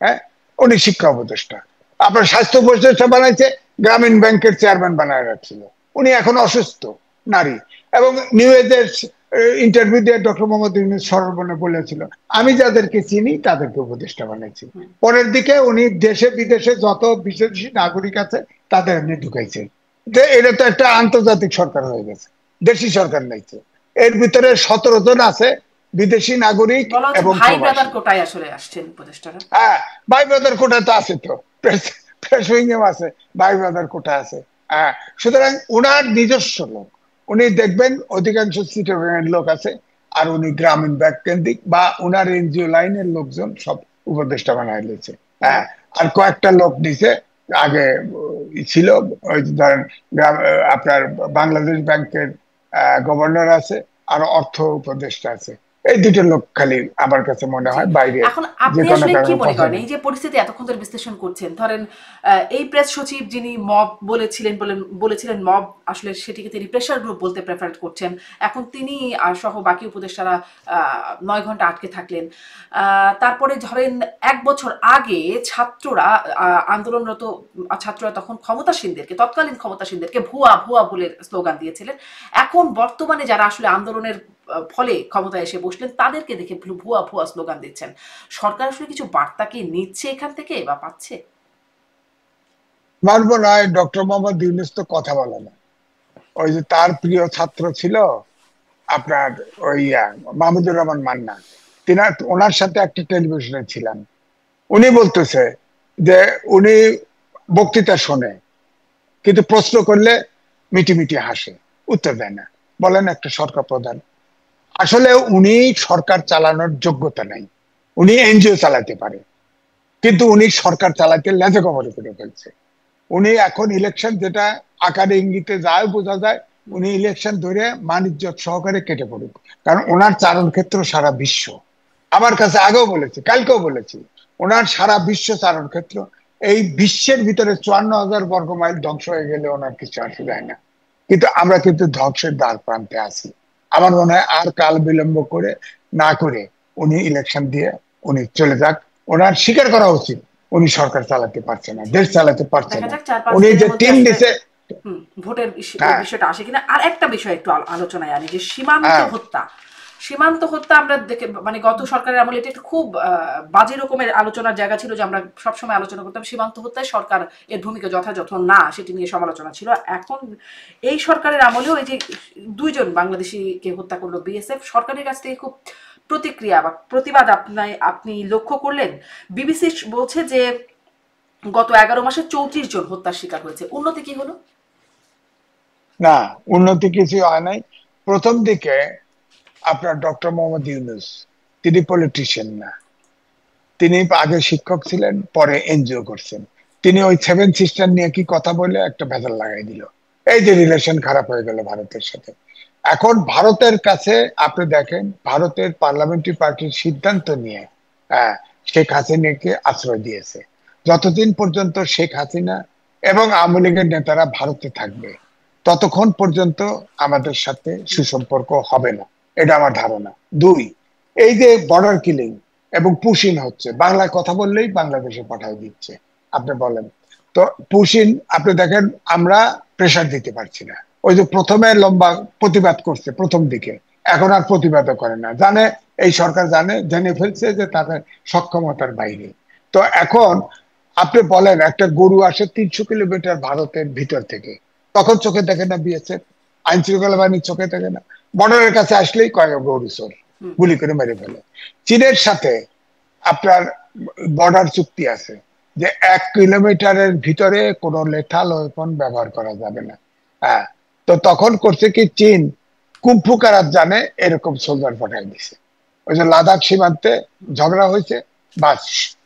হ্যাঁ, উনি শিক্ষা উপদেষ্টা। আপনার স্বাস্থ্য উপদেষ্টা বানাইছে, গ্রামীণ ব্যাংকের চেয়ারম্যান বানায় রাখছিল, উনি এখন অসুস্থ নারী। এবং নিউ এজের ইন্টারভিউ দিয়ে ডক্টর মোহাম্মদ ইউনূস সরবনে বলেছিল, আমি যাদেরকে চিনি তাদেরকে উপদেষ্টা বানাইছি। পরের দিকে উনি দেশে বিদেশে যত বিদেশি নাগরিক আছে তাদের এমনি ঢুকাইছেন। এটা তো একটা আন্তর্জাতিক সরকার হয়ে গেছে, দেশি সরকার নাইছে। এর ভিতরে 17 জন আছে বিদেশি নাগরিক বলা হচ্ছে এবং ভাই ব্রাদার প্রবাসী। কোটায় আসলে আসছেন উপদেষ্টারা। হ্যাঁ, ভাই ব্রাদার কোটা তো আছে, তো প্রেস প্রেস উইং এও আছে, ভাই ব্রাদার কোটা আছে। হ্যাঁ, সুতরাং উনার নিজস্ব লোক, উনি দেখবেন অধিকাংশ চিটাগাংয়ের লোক আছে, আর উনি গ্রামীণ ব্যাংক কেন্দ্রিক বা উনার এনজিও লাইনের লোকজন সব উপদেষ্টা বানায় দিয়েছে। হ্যাঁ, আর কয়েকটা লোক দিছে আগে ছিল, ওই যে ধরেন আপনার বাংলাদেশ ব্যাংকের গভর্নর আছে, আর অর্থ উপদেষ্টা আছে। এই দুটো লোক খালি আমার কাছে মনে জি। হয় বাইরে এখন যে আপনি কোনো আসলে কি কারণে মনে করেন পছন্দ। এই যে পরিস্থিতি এতক্ষণ ধরে বিশ্লেষণ করছেন, ধরেন এই প্রেস সচিব যিনি মব বলেছিলেন মব, আসলে সেটিকে তিনি প্রেশার গ্রুপ বলতে প্রেফার করছেন। এখন তিনি আর সহ বাকি উপদেষ্টারা 9 ঘন্টা আটকে থাকলেন। তারপরে ধরেন 1 বছর আগে ছাত্ররা আন্দোলনরত ছাত্ররা তখন তৎকালীন ক্ষমতাসীনদেরকে ভুয়া ভুয়া বলে স্লোগান দিয়েছিলেন। এখন বর্তমানে যারা আসলে আন্দোলনের ফলে ক্ষমতায় এসে বসলেন তাদেরকে দেখে ভুয়া ভুয়া স্লোগান দিচ্ছেন। সরকার আসলে কিছু বার্তা কি নিচ্ছে এখান থেকে বা পাচ্ছে? মানবো না, ডক্টর মোহাম্মদ ইউনূস তো কথা বলে না। ওই যে তার প্রিয় ছাত্র ছিল আপনার ওই মাহমুদুর রহমান মান্না, তিনি, ওনার সাথে একটা টেলিভিশনে ছিলাম, উনি বলতেছে যে উনি বক্তৃতা শোনে কিন্তু প্রশ্ন করলে মিটি মিটি হাসে, উত্তর দেয় না। বলেন একটা সরকার প্রধান, আসলে উনি সরকার চালানোর যোগ্যতা নাই। উনি এনজিও চালাতে পারে, কিন্তু উনি সরকার চালাতে লেজে কবরে করে ফেলছে। উনি এখন ইলেকশন, যেটা আকারে ইঙ্গিতে যায় বোঝা যায়, উনি ইলেকশন ধরে বাণিজ্য সহকারে কেটে পড়ুক, কারণ ওনার চারণ ক্ষেত্র সারা বিশ্ব। আমার কাছে আগেও বলেছি, কালকেও বলেছি, ওনার সারা বিশ্ব চারণ ক্ষেত্র। এই বিশ্বের ভিতরে 54,000 বর্গ মাইল ধ্বংস হয়ে গেলে ওনার কিছু আসে যায় না, কিন্তু আমরা কিন্তু ধ্বংসের দ্বার প্রান্তে আছি। আমার মনে হয় আর কাল বিলম্ব করে না করে উনি ইলেকশন দিয়ে উনি চলে যাক। ওনার স্বীকার করা উচিত উনি সরকার চালাতে পারছে না, দেশ চালাতে পারছে দেখা না। যাক 4-5 উনি দিনের যে মধ্যে টিম আসলে দিছে। ভোটের হ্যাঁ, বিষয়টা আসে কিনা। আর একটা বিষয় একটু আলোচনায় আনি, যে সীমান্ত হ্যাঁ, হত্যা। সীমান্ত হত্যা আমরা দেখে, মানে গত সরকারের আমলে এটা একটা খুব বাজে রকমের আলোচনার জায়গা ছিল, যে আমরা সবসময় আলোচনা করতাম সীমান্ত হত্যায় সরকার এর ভূমিকা যথাযথ না, সেটি নিয়ে সমালোচনা ছিল। এখন এই সরকারের আমলেও এই যে 2 জন বাংলাদেশিকে হত্যা করলো বিএসএফ, সরকারের কাছ থেকে খুব প্রতিক্রিয়া বা প্রতিবাদ আপনি লক্ষ্য করলেন? বিবিসি বলছে যে গত 11 মাসে 34 জন হত্যার শিকার হয়েছে। উন্নতি কি হলো? না, উন্নতি কিছু হয় নাই। প্রথম দিকে আপনার ডক্টর মোহাম্মদ ইউনূস, তিনি পলিটিশিয়ান না, তিনি আগে শিক্ষক ছিলেন, পরে এনজিও করছেন। তিনি ওই 7 সিস্টার নিয়ে কি কথা বলে একটা ভেজাল লাগাই দিল, এই যে রিলেশন খারাপ হয়ে গেল ভারতের সাথে। এখন ভারতের কাছে আপনি দেখেন, ভারতের পার্লামেন্টারি পার্টির সিদ্ধান্ত নিয়ে আহ, শেখ হাসিনাকে আশ্রয় দিয়েছে। যতদিন পর্যন্ত শেখ হাসিনা এবং আওয়ামী লীগের নেতারা ভারতে থাকবে, ততক্ষণ পর্যন্ত আমাদের সাথে সুসম্পর্ক হবে না, এটা আমার ধারণা। দুই, এই যে বর্ডার কিলিং এবং পুশিন হচ্ছে, বাংলায় কথা বললেই বাংলাদেশে পাঠায় দিচ্ছে। আপনি বলেন তো, পুশিন আপনি দেখেন, আমরা প্রেসার দিতে পারছি না। ওই যে প্রথমে লম্বা প্রতিবাদ করছে প্রথম দিকে, এখন আর প্রতিবাদও করে না, জানে এই সরকার জেনে ফেলছে যে তাদের সক্ষমতার বাইরে। তো এখন আপনি বলেন, একটা গরু আসে 300 কিলোমিটার ভারতের ভিতর থেকে, তখন চোখে দেখে না বিএসএফ, আইন শৃঙ্খলা বাহিনীর চোখে দেখে না? বর্ডারের কাছে আসলেই কয় গরু চোর, গুলি করে মেরে ফেলে। চীনের সাথে আপনার বর্ডার চুক্তি আছে যে 1 কিলোমিটারের ভিতরে কোনো লেথাল ওয়েপন ব্যবহার করা যাবে না। হ্যাঁ, তো তখন করছে কি, চীন কুম্ফু কারাত জানে এরকম সোলজার পাঠাই দিছে। ওই যে লাদাখ সীমান্তে ঝগড়া হয়েছে, বাস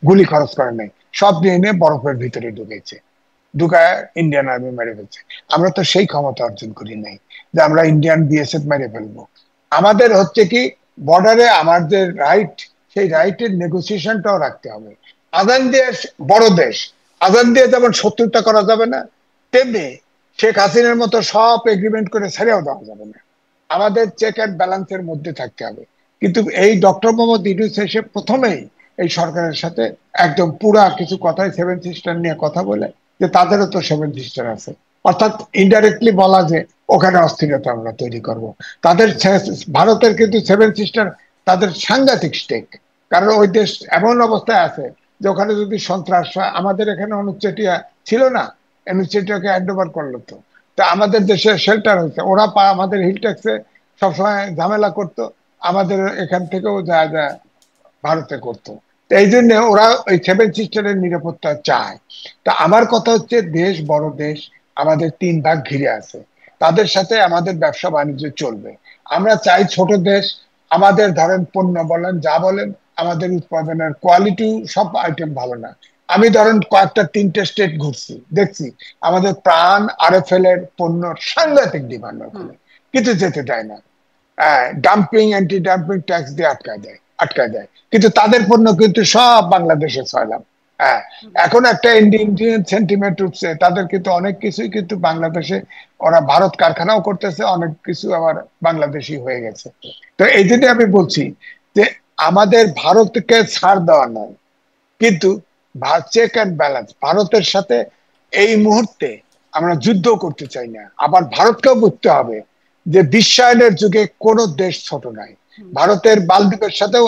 গুলি খরচ করে নাই, সব নিয়ে নিয়ে বরফের ভিতরে ঢুকেছে, ঢুকায় ইন্ডিয়ান আর্মি মেরে ফেলছে। আমরা তো সেই ক্ষমতা অর্জন করি নাই যে আমরা ইন্ডিয়ান বিএসএফ মেরে ফেলবো। আমাদের হচ্ছে কি, বর্ডারে আমার যে রাইট, সেই রাইটের নেগোসিয়েশনটাও রাখতে হবে। আজান দিয়ে, বড় দেশ, আজান দিয়ে যেমন শত্রুতা করা যাবে না, তেমনি শেখ হাসিনার মতো সব এগ্রিমেন্ট করে ছেড়েও দেওয়া যাবে না। আমাদের চেক অ্যান্ড ব্যালেন্সের মধ্যে থাকতে হবে। কিন্তু এই ডক্টর মোহাম্মদ ইউনূস এসে প্রথমেই এই সরকারের সাথে একদম পুরা কিছু কথাই 7 সিস্টার নিয়ে কথা বলে, যে তাদেরও তো 7 সিস্টার আছে, অর্থাৎ ইনডাইরেক্টলি বলা যে ওখানে অস্থিরতা আমরা তৈরি করব। তাদের ভারতের কিন্তু সেভেন সিস্টার তাদের সাংঘাতিক স্টেক, কারণ ওই দেশ এমন অবস্থায় আছে যে ওখানে যদি সন্ত্রাস হয়, আমাদের এখানে অনুচ্ছেটিয়া ছিল না, অনুচ্ছেটিয়াকে হ্যান্ড ওভার করলো তো, তা আমাদের দেশে শেল্টার হয়েছে, ওরা আমাদের হিল ট্যাক্সে সবসময় ঝামেলা করতো, আমাদের এখান থেকেও যা যা ভারতে করতো। তো এই জন্য ওরা ওই সেভেন সিস্টারের নিরাপত্তা চায়। তা আমার কথা হচ্ছে, দেশ বড় দেশ, আমাদের তিন ভাগ ঘিরে আছে, তাদের সাথে আমাদের ব্যবসা বাণিজ্য চলবে। আমরা চাই ছোট দেশ, আমাদের ধরেন পণ্য বলেন যা বলেন, আমাদের উৎপাদনের কোয়ালিটি সব আইটেম ভালো না। আমি ধরেন কয়েকটা তিনটে স্টেট ঘুরছি, দেখছি আমাদের প্রাণ আরএফএল এর পণ্য সাংঘাতিক ডিমান্ড ওখানে, কিন্তু যেতে দেয় না। ডাম্পিং, অ্যান্টি ডাম্পিং ট্যাক্স দিয়ে আটকায় দেয়, কিন্তু তাদের পণ্য কিন্তু সব বাংলাদেশে ছয়লাম। হ্যাঁ, এখন একটা ইন্ডিয়ান সেন্টিমেন্ট উঠছে, তাদের কিন্তু অনেক কিছুই কিন্তু বাংলাদেশে, ওরা ভারত কারখানাও করতেছে, অনেক কিছু আবার বাংলাদেশি হয়ে গেছে। তো এই জন্য আমি বলছি যে আমাদের ভারতকে ছাড় দেওয়া নয়, কিন্তু চেক অ্যান্ড ব্যালেন্স, ভারতের সাথে এই মুহূর্তে আমরা যুদ্ধ করতে চাই না। আবার ভারতকেও বুঝতে হবে যে বিশ্বায়নের যুগে কোন দেশ ছোট নাই, ভারতের মালদ্বীপের সাথেও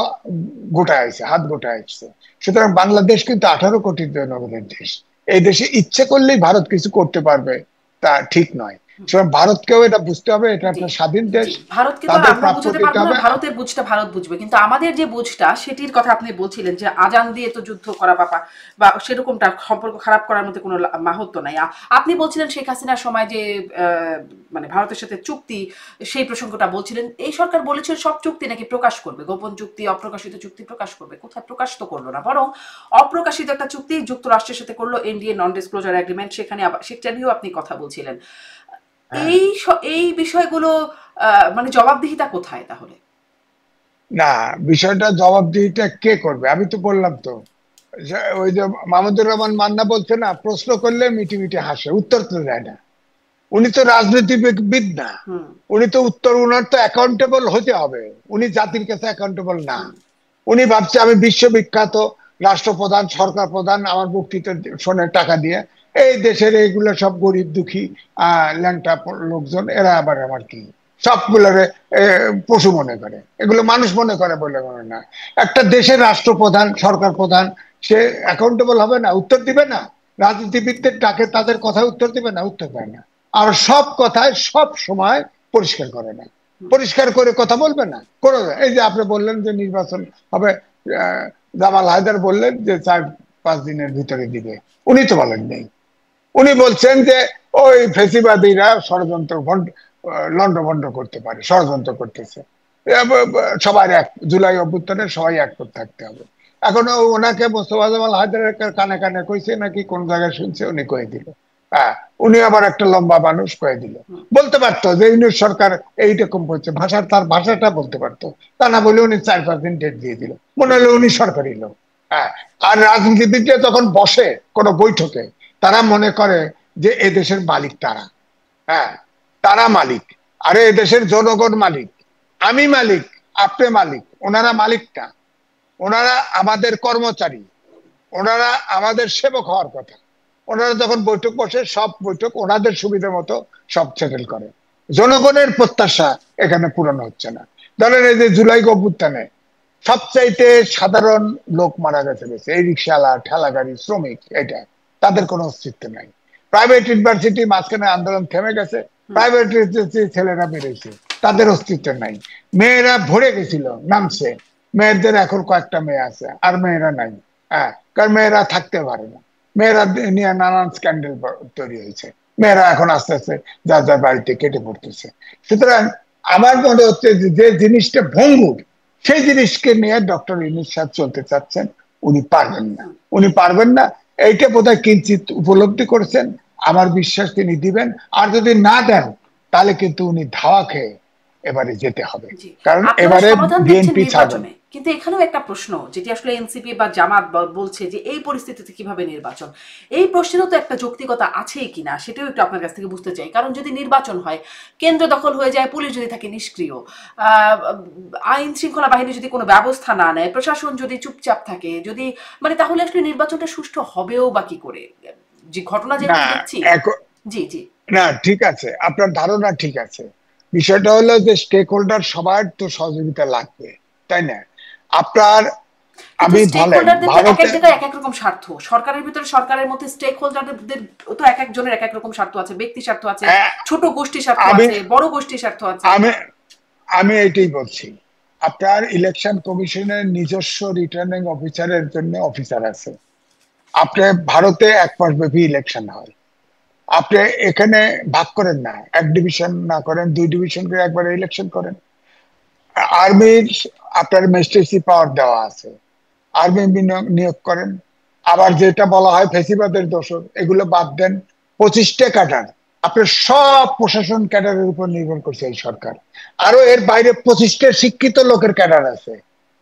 গোটায় আছে, হাত গোটায় আসছে। সুতরাং বাংলাদেশ কিন্তু 18 কোটি জনগণের দেশ, এই দেশে ইচ্ছে করলেই ভারত কিছু করতে পারবে তা ঠিক নয়। সুতরাং ভারতকেও এটা বুঝতে হবে, এটা একটা স্বাধীন দেশ, ভারতকে তো তাদের আমরা প্রাপ্য বুঝাতে দিতে পারবো না, হবে। ভারতের বুঝটা ভারত বুঝবে, কিন্তু আমাদের যে বুঝটা সেটির কথা আপনি বলছিলেন যে আজান দিয়ে তো যুদ্ধ করা বা সেরকমটা সম্পর্ক খারাপ করার মধ্যে কোনো মাহাত্ম নাই। আপনি বলছিলেন শেখ হাসিনার সময় যে মানে ভারতের সাথে চুক্তি, সেই প্রসঙ্গটা বলছিলেন, এই সরকার বলেছিল সব চুক্তি নাকি প্রকাশ করবে, গোপন চুক্তি, অপ্রকাশিত চুক্তি প্রকাশ করবে, কোথায় প্রকাশ তো করলো না, বরং অপ্রকাশিত একটা চুক্তি যুক্তরাষ্ট্রের সাথে করলো, এনডিএ, নন ডিসক্লোজার এগ্রিমেন্ট, সেখানে আবার সেটা নিয়েও আপনি কথা বলছিলেন। হ্যাঁ, এই এই বিষয়গুলো মানে জবাবদিহিতা কোথায় তাহলে? না, বিষয়টা জবাবদিহিটা কে করবে? আমি তো বললাম তো, ওই যে মাহমুদুর রহমান মান্না বলছে না, প্রশ্ন করলে মিটি মিটি হাসে, উত্তর তো দেয় না। উনি তো রাজনীতিবিদ না, হুম। উনি তো উত্তর, উনার তো অ্যাকাউন্টেবল হতে হবে, উনি জাতির কাছে অ্যাকাউন্টেবল না। উনি ভাবছে আমি বিশ্ববিখ্যাত রাষ্ট্রপ্রধান, সরকার প্রধান, আমার বক্তৃতা শোনে টাকা দিয়ে, এই দেশের এইগুলো সব গরিব দুঃখী ল্যাংটা লোকজন, এরা আবার আমার কি সবগুলোরে পশু মনে করে, এগুলো মানুষ মনে করে বলে মনে না। একটা দেশের রাষ্ট্রপ্রধান, সরকার প্রধান, সে অ্যাকাউন্টেবল হবে না, উত্তর দিবে না? রাজনীতিবিদদের ডাকে, তাদের কথা উত্তর দিবে না? উত্তর দেয় না। আর সব কথায় সব সময় পরিষ্কার করে না, পরিষ্কার করে কথা বলবে না কোনো। এই যে আপনি বললেন যে নির্বাচন হবে, জামাল হায়দার বললেন যে 4-5 দিনের ভিতরে দিবে, উনি তো বলেন নেই। উনি বলছেন যে ওই ফেসিবাদীরা ষড়যন্ত্র লন্ডভন্ড করতে পারে, ষড়যন্ত্র করতেছে, সবার এক, জুলাই অভ্যুত্থানে সবাই এক করে থাকতে হবে। এখন ওনাকে মোস্তফা জামাল হায়দারের কানে কানে কইছে নাকি কোন জায়গায় শুনছে, উনি কয়ে দিল। হ্যাঁ, উনি আবার একটা লম্বা মানুষ, কয়ে দিল। বলতে পারতো যে ইউনিট সরকার এইরকম বলছে, তার ভাষাটা বলতে পারতো, তা না বলে উনি 4-5 দিন ডেট দিয়ে দিল, মনে হলো উনি সরকারি লোক। হ্যাঁ, আর রাজনীতিবিদরা যখন বসে কোনো বৈঠকে, তারা মনে করে যে এদেশের মালিক তারা। হ্যাঁ, তারা মালিক, আরে এদেশের জনগণ মালিক, আমি মালিক, আপনি মালিক, ওনারা মালিক না। ওনারা আমাদের কর্মচারী, ওনারা আমাদের সেবক হওয়ার কথা। ওনারা যখন বৈঠক বসে, সব বৈঠক ওনাদের সুবিধা মতো সব সেটেল করে, জনগণের প্রত্যাশা এখানে পূরণ হচ্ছে না। ধরেন এই যে জুলাই অভ্যুত্থানে সবচাইতে সাধারণ লোক মারা গেছে বেশি, এই রিক্সাওয়ালা, ঠেলা গাড়ি শ্রমিক, এটা তাদের কোনো অস্তিত্ব নাই। প্রাইভেট ইউনিভার্সিটি মাঝখানে আন্দোলন থেমে গেছে, প্রাইভেট ছেলেরা বেড়েছে, তাদের অস্তিত্ব নাই। মেয়েরা ভরে গেছিল, নামছে, মেয়েদের এখন কয়েকটা মেয়ে আছে, আর মেয়েরা নাই। হ্যাঁ, কারণ মেয়েরা থাকতে পারে না, মেয়েরা নিয়ে নানান স্ক্যান্ডেল তৈরি হয়েছে, মেয়েরা এখন আস্তে আস্তে যার যার বাড়িতে কেটে পড়তেছে। সুতরাং আমার মনে হচ্ছে যে জিনিসটা ভঙ্গুর, সেই জিনিসকে নিয়ে ডক্টর ইউনূস সাহেব চলতে চাচ্ছেন, উনি পারবেন না, উনি পারবেন না। এইটা বোধহয় কিঞ্চিত উপলব্ধি করেছেন, আমার বিশ্বাস তিনি দিবেন। আর যদি না দেন, তাহলে কিন্তু উনি ধাওয়া খেয়ে এবারে যেতে হবে, জি। কারণ আপনারা এবারে সমাধান দেখছেন বিএনপি ছাড়বেন। নির্বাচনে, কিন্তু এখানেও একটা প্রশ্ন, যেটি আসলে এনসিপি বা জামাত বলছে যে এই পরিস্থিতিতে কিভাবে নির্বাচন, এই প্রশ্নেরও তো একটা যৌক্তিকতা আছেই কিনা সেটাও একটু আপনার কাছ থেকে বুঝতে চাই। কারণ যদি নির্বাচন হয়, কেন্দ্র দখল হয়ে যায়, পুলিশ যদি থাকে নিষ্ক্রিয়, আইন শৃঙ্খলা বাহিনী যদি কোনো ব্যবস্থা না নেয়, প্রশাসন যদি চুপচাপ থাকে, যদি মানে তাহলে আসলে নির্বাচনটা সুষ্ঠু হবেও বা কি করে? যে ঘটনা না, যেরকম দেখছি। জি জি। না, ঠিক আছে, আপনার ধারণা ঠিক আছে। বিষয়টা হলো যে স্টেক হোল্ডার সবার তো সহযোগিতা লাগবে, তাই না? আপনার, কিন্তু আমি স্টেক বলেন হোল্ডারদের তো এক এক ভারতে, জায়গায় এক এক রকম স্বার্থ, সরকারের ভিতরে সরকারের মধ্যে স্টেক হোল্ডারদের তো এক একজনের এক এক রকম স্বার্থ আছে, ব্যক্তি স্বার্থ আছে, হ্যাঁ, ছোট গোষ্ঠী স্বার্থ আমি আছে, বড় গোষ্ঠী স্বার্থ আছে। আমি আমি এটাই বলছি। আপনার ইলেকশন কমিশনের নিজস্ব রিটার্নিং অফিসারের জন্য অফিসার আছে। আপনার ভারতে 1 মাস ব্যাপী ইলেকশন হয়। আপনি এখানে ভাগ করেন না, এক ডিভিশন না করেন, 2 ডিভিশন করে একবারে ইলেকশন করেন। আর্মির আপনার ম্যাজিস্ট্রেসি পাওয়ার দেওয়া আছে, আর্মি নিয়োগ করেন। আবার যেটা বলা হয় ফেসিবাদের দোষর, এগুলো বাদ দেন। 25টা ক্যাডার, আপনার সব প্রশাসন ক্যাডারের উপর নির্ভর করছে এই সরকার। আরো এর বাইরে 25টা শিক্ষিত লোকের ক্যাডার আছে,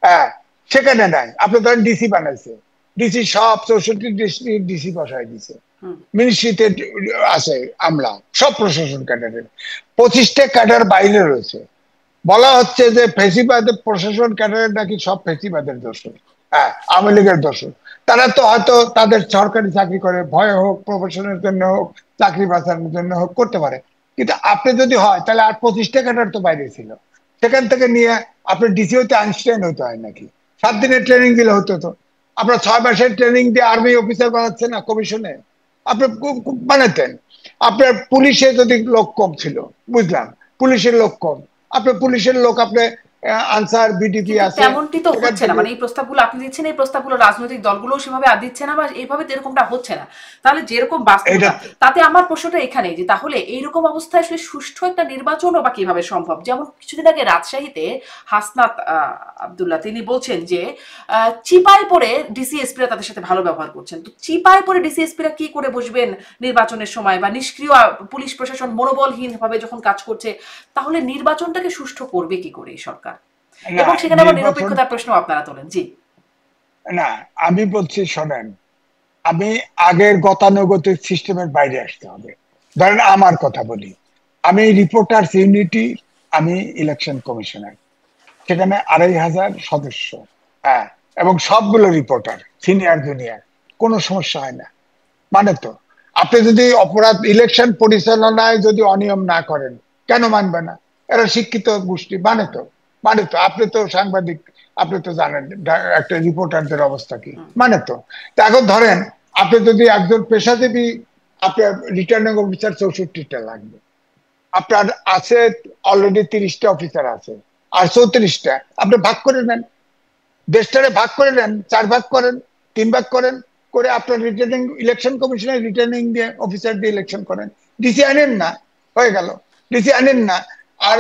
হ্যাঁ, সেখানে নাই। আপনি ধরেন ডিসি বানাইছে, ডিসি সব 64 ডিস্ট্রিক্ট ডিসি বসাই দিছে, হুম। মিনিস্ট্রিতে আছে আমলা, সব প্রশাসন ক্যাডারের। 25টা ক্যাডার বাইরে রয়েছে। বলা হচ্ছে যে ফেসিবাদের প্রশাসন ক্যাডারের নাকি সব ফেসিবাদের দোষর, হ্যাঁ, আওয়ামী লীগের দোষর। তারা তো হয়তো তাদের সরকারি চাকরি করে ভয় হোক, প্রফেশনের জন্য হোক, চাকরি বাঁচানোর জন্য হোক করতে পারে। কিন্তু আপনি যদি হয় তাহলে আর 25টা ক্যাডার তো বাইরে ছিল, সেখান থেকে নিয়ে আপনি ডিসি হতে আইনস্টাইন হতে হয় নাকি? 7 দিনের ট্রেনিং দিলে হতো তো। আপনার 6 মাসের ট্রেনিং দিয়ে আর্মি অফিসার বানাচ্ছে না কমিশনে, আপনি বানাতেন। আপনার পুলিশে যদি লোক কম ছিল, বুঝলাম, পুলিশের লোক কম, আপনার পুলিশের লোক আপনি আনসার বিডিপি কিন্তু আছে তেমনটি তো সেখান হচ্ছে না, থেকে। মানে এই প্রস্তাবগুলো আপনি দিচ্ছেন, এই প্রস্তাবগুলো রাজনৈতিক দলগুলো সেভাবে আর দিচ্ছে না, বা এইভাবে এরকমটা হচ্ছে না। তাহলে যেরকম এটা বাস্তবতা, তাতে আমার প্রশ্নটা এখানে যে তাহলে এইরকম অবস্থায় আসলে সুষ্ঠু একটা নির্বাচনও বা কিভাবে সম্ভব? যেমন কিছুদিন আগে রাজশাহীতে হাসনাত আবদুল্লাহ তিনি বলছেন যে চিপায় পড়ে ডিসিএসপিরা তাদের সাথে ভালো ব্যবহার করছেন। তো চিপায় পড়ে ডিসিএসপিরা কি করে বসবেন নির্বাচনের সময়, বা নিষ্ক্রিয় পুলিশ প্রশাসন মনোবলহীন ভাবে যখন কাজ করছে, তাহলে নির্বাচনটাকে সুষ্ঠু করবে কি করে এই সরকার? না, এবং সেখানে আবার নির্বাচন, নিরপেক্ষতার প্রশ্ন আপনারা তোলেন। জি। না, আমি বলছি শোনেন, আমি আগের গতানুগতিক সিস্টেমের বাইরে আসতে হবে। ধরেন আমার কথা বলি, আমি রিপোর্টার্স ইউনিটি, আমি ইলেকশন কমিশনার, সেখানে 2,500 সদস্য, হ্যাঁ, এবং সবগুলো রিপোর্টার, সিনিয়র জুনিয়র, কোনো সমস্যা হয় না। মানে তো আপনি যদি অপরাধ ইলেকশন পরিচালনায় যদি অনিয়ম না করেন, কেন মানবে না? এরা শিক্ষিত গোষ্ঠী, মানে তো, মানে তো। আপনি তো সাংবাদিক, আপনি তো জানেন একটা রিপোর্টারদের অবস্থা কি, মানে তো। তা এখন ধরেন আপনি যদি একজন পেশাজীবী, আপনার রিটার্নিং অফিসার 64টা লাগবে, আপনার আছে অলরেডি 30টা অফিসার আছে, আর 34টা আপনি ভাগ করে নেন, দেশটারে ভাগ করে নেন, 4 ভাগ করেন, 3 ভাগ করেন, করে আপনার রিটার্নিং ইলেকশন কমিশনের রিটার্নিং দিয়ে অফিসার দিয়ে ইলেকশন করেন। ডিসি আনেন না, হয়ে গেল। ডিসি আনেন না। আর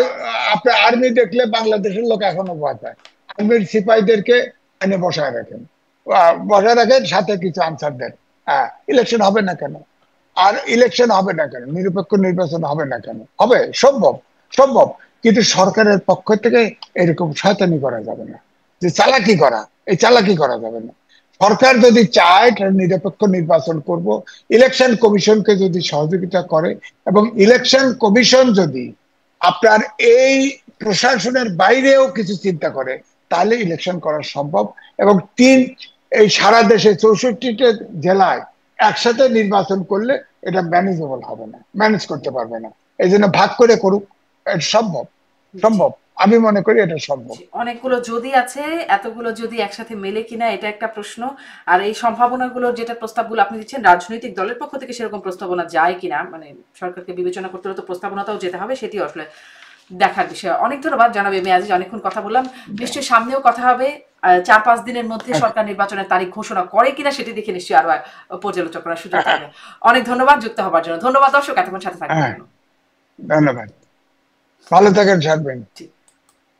আপনার আর্মি দেখলে বাংলাদেশের লোক এখনো ভয় পায়, আর্মির সিপাহীদেরকে এনে বসায় রাখেন, বসায় রাখেন, সাথে কিছু আনসার দেন। হ্যাঁ, ইলেকশন হবে না কেন? আর ইলেকশন হবে না কেন? নিরপেক্ষ নির্বাচন হবে না কেন? হবে, সম্ভব, সম্ভব। কিন্তু সরকারের পক্ষ থেকে এরকম শয়তানি করা যাবে না, যে চালাকি করা, এই চালাকি করা যাবে না। সরকার যদি চায় নিরপেক্ষ নির্বাচন করব, ইলেকশন কমিশনকে যদি সহযোগিতা করে, এবং ইলেকশন কমিশন যদি আপনার এই প্রশাসনের বাইরেও কিছু চিন্তা করে, তাহলে ইলেকশন করা সম্ভব। এবং এই সারা দেশে 64টা জেলায় একসাথে নির্বাচন করলে এটা ম্যানেজেবল হবে না, ম্যানেজ করতে পারবে না। এই জন্য ভাগ করে করুক, এটা সম্ভব, জি। সম্ভব। আমি মনে করি এটা সম্ভব। জি, অনেকগুলো যদি আছে, এতগুলো যদি একসাথে মেলে কিনা এটা একটা প্রশ্ন। আর এই সম্ভাবনাগুলো, যেটা প্রস্তাবগুলো আপনি দিচ্ছেন, রাজনৈতিক দলের পক্ষ থেকে সেরকম প্রস্তাবনা যায় কিনা, মানে সরকারকে বিবেচনা করতে হলে তো প্রস্তাবনাটাও যেতে হবে, সেটিও আসলে দেখার বিষয়। অনেক ধন্যবাদ জানাব এম এ আজিজ, অনেকক্ষণ কথা বললাম। নিশ্চয়ই সামনেও কথা হবে। 4-5 দিনের মধ্যে সরকার নির্বাচনের তারিখ ঘোষণা করে কিনা সেটি দেখে নিশ্চয়ই আরো পর্যালোচনা করার সুযোগ থাকবে। অনেক ধন্যবাদ যুক্ত হবার জন্য। ধন্যবাদ দর্শক এতক্ষণ সাথে থাকার হ্যাঁ, জন্য। ধন্যবাদ। ভালো থাকেন, থাকবেন। জি।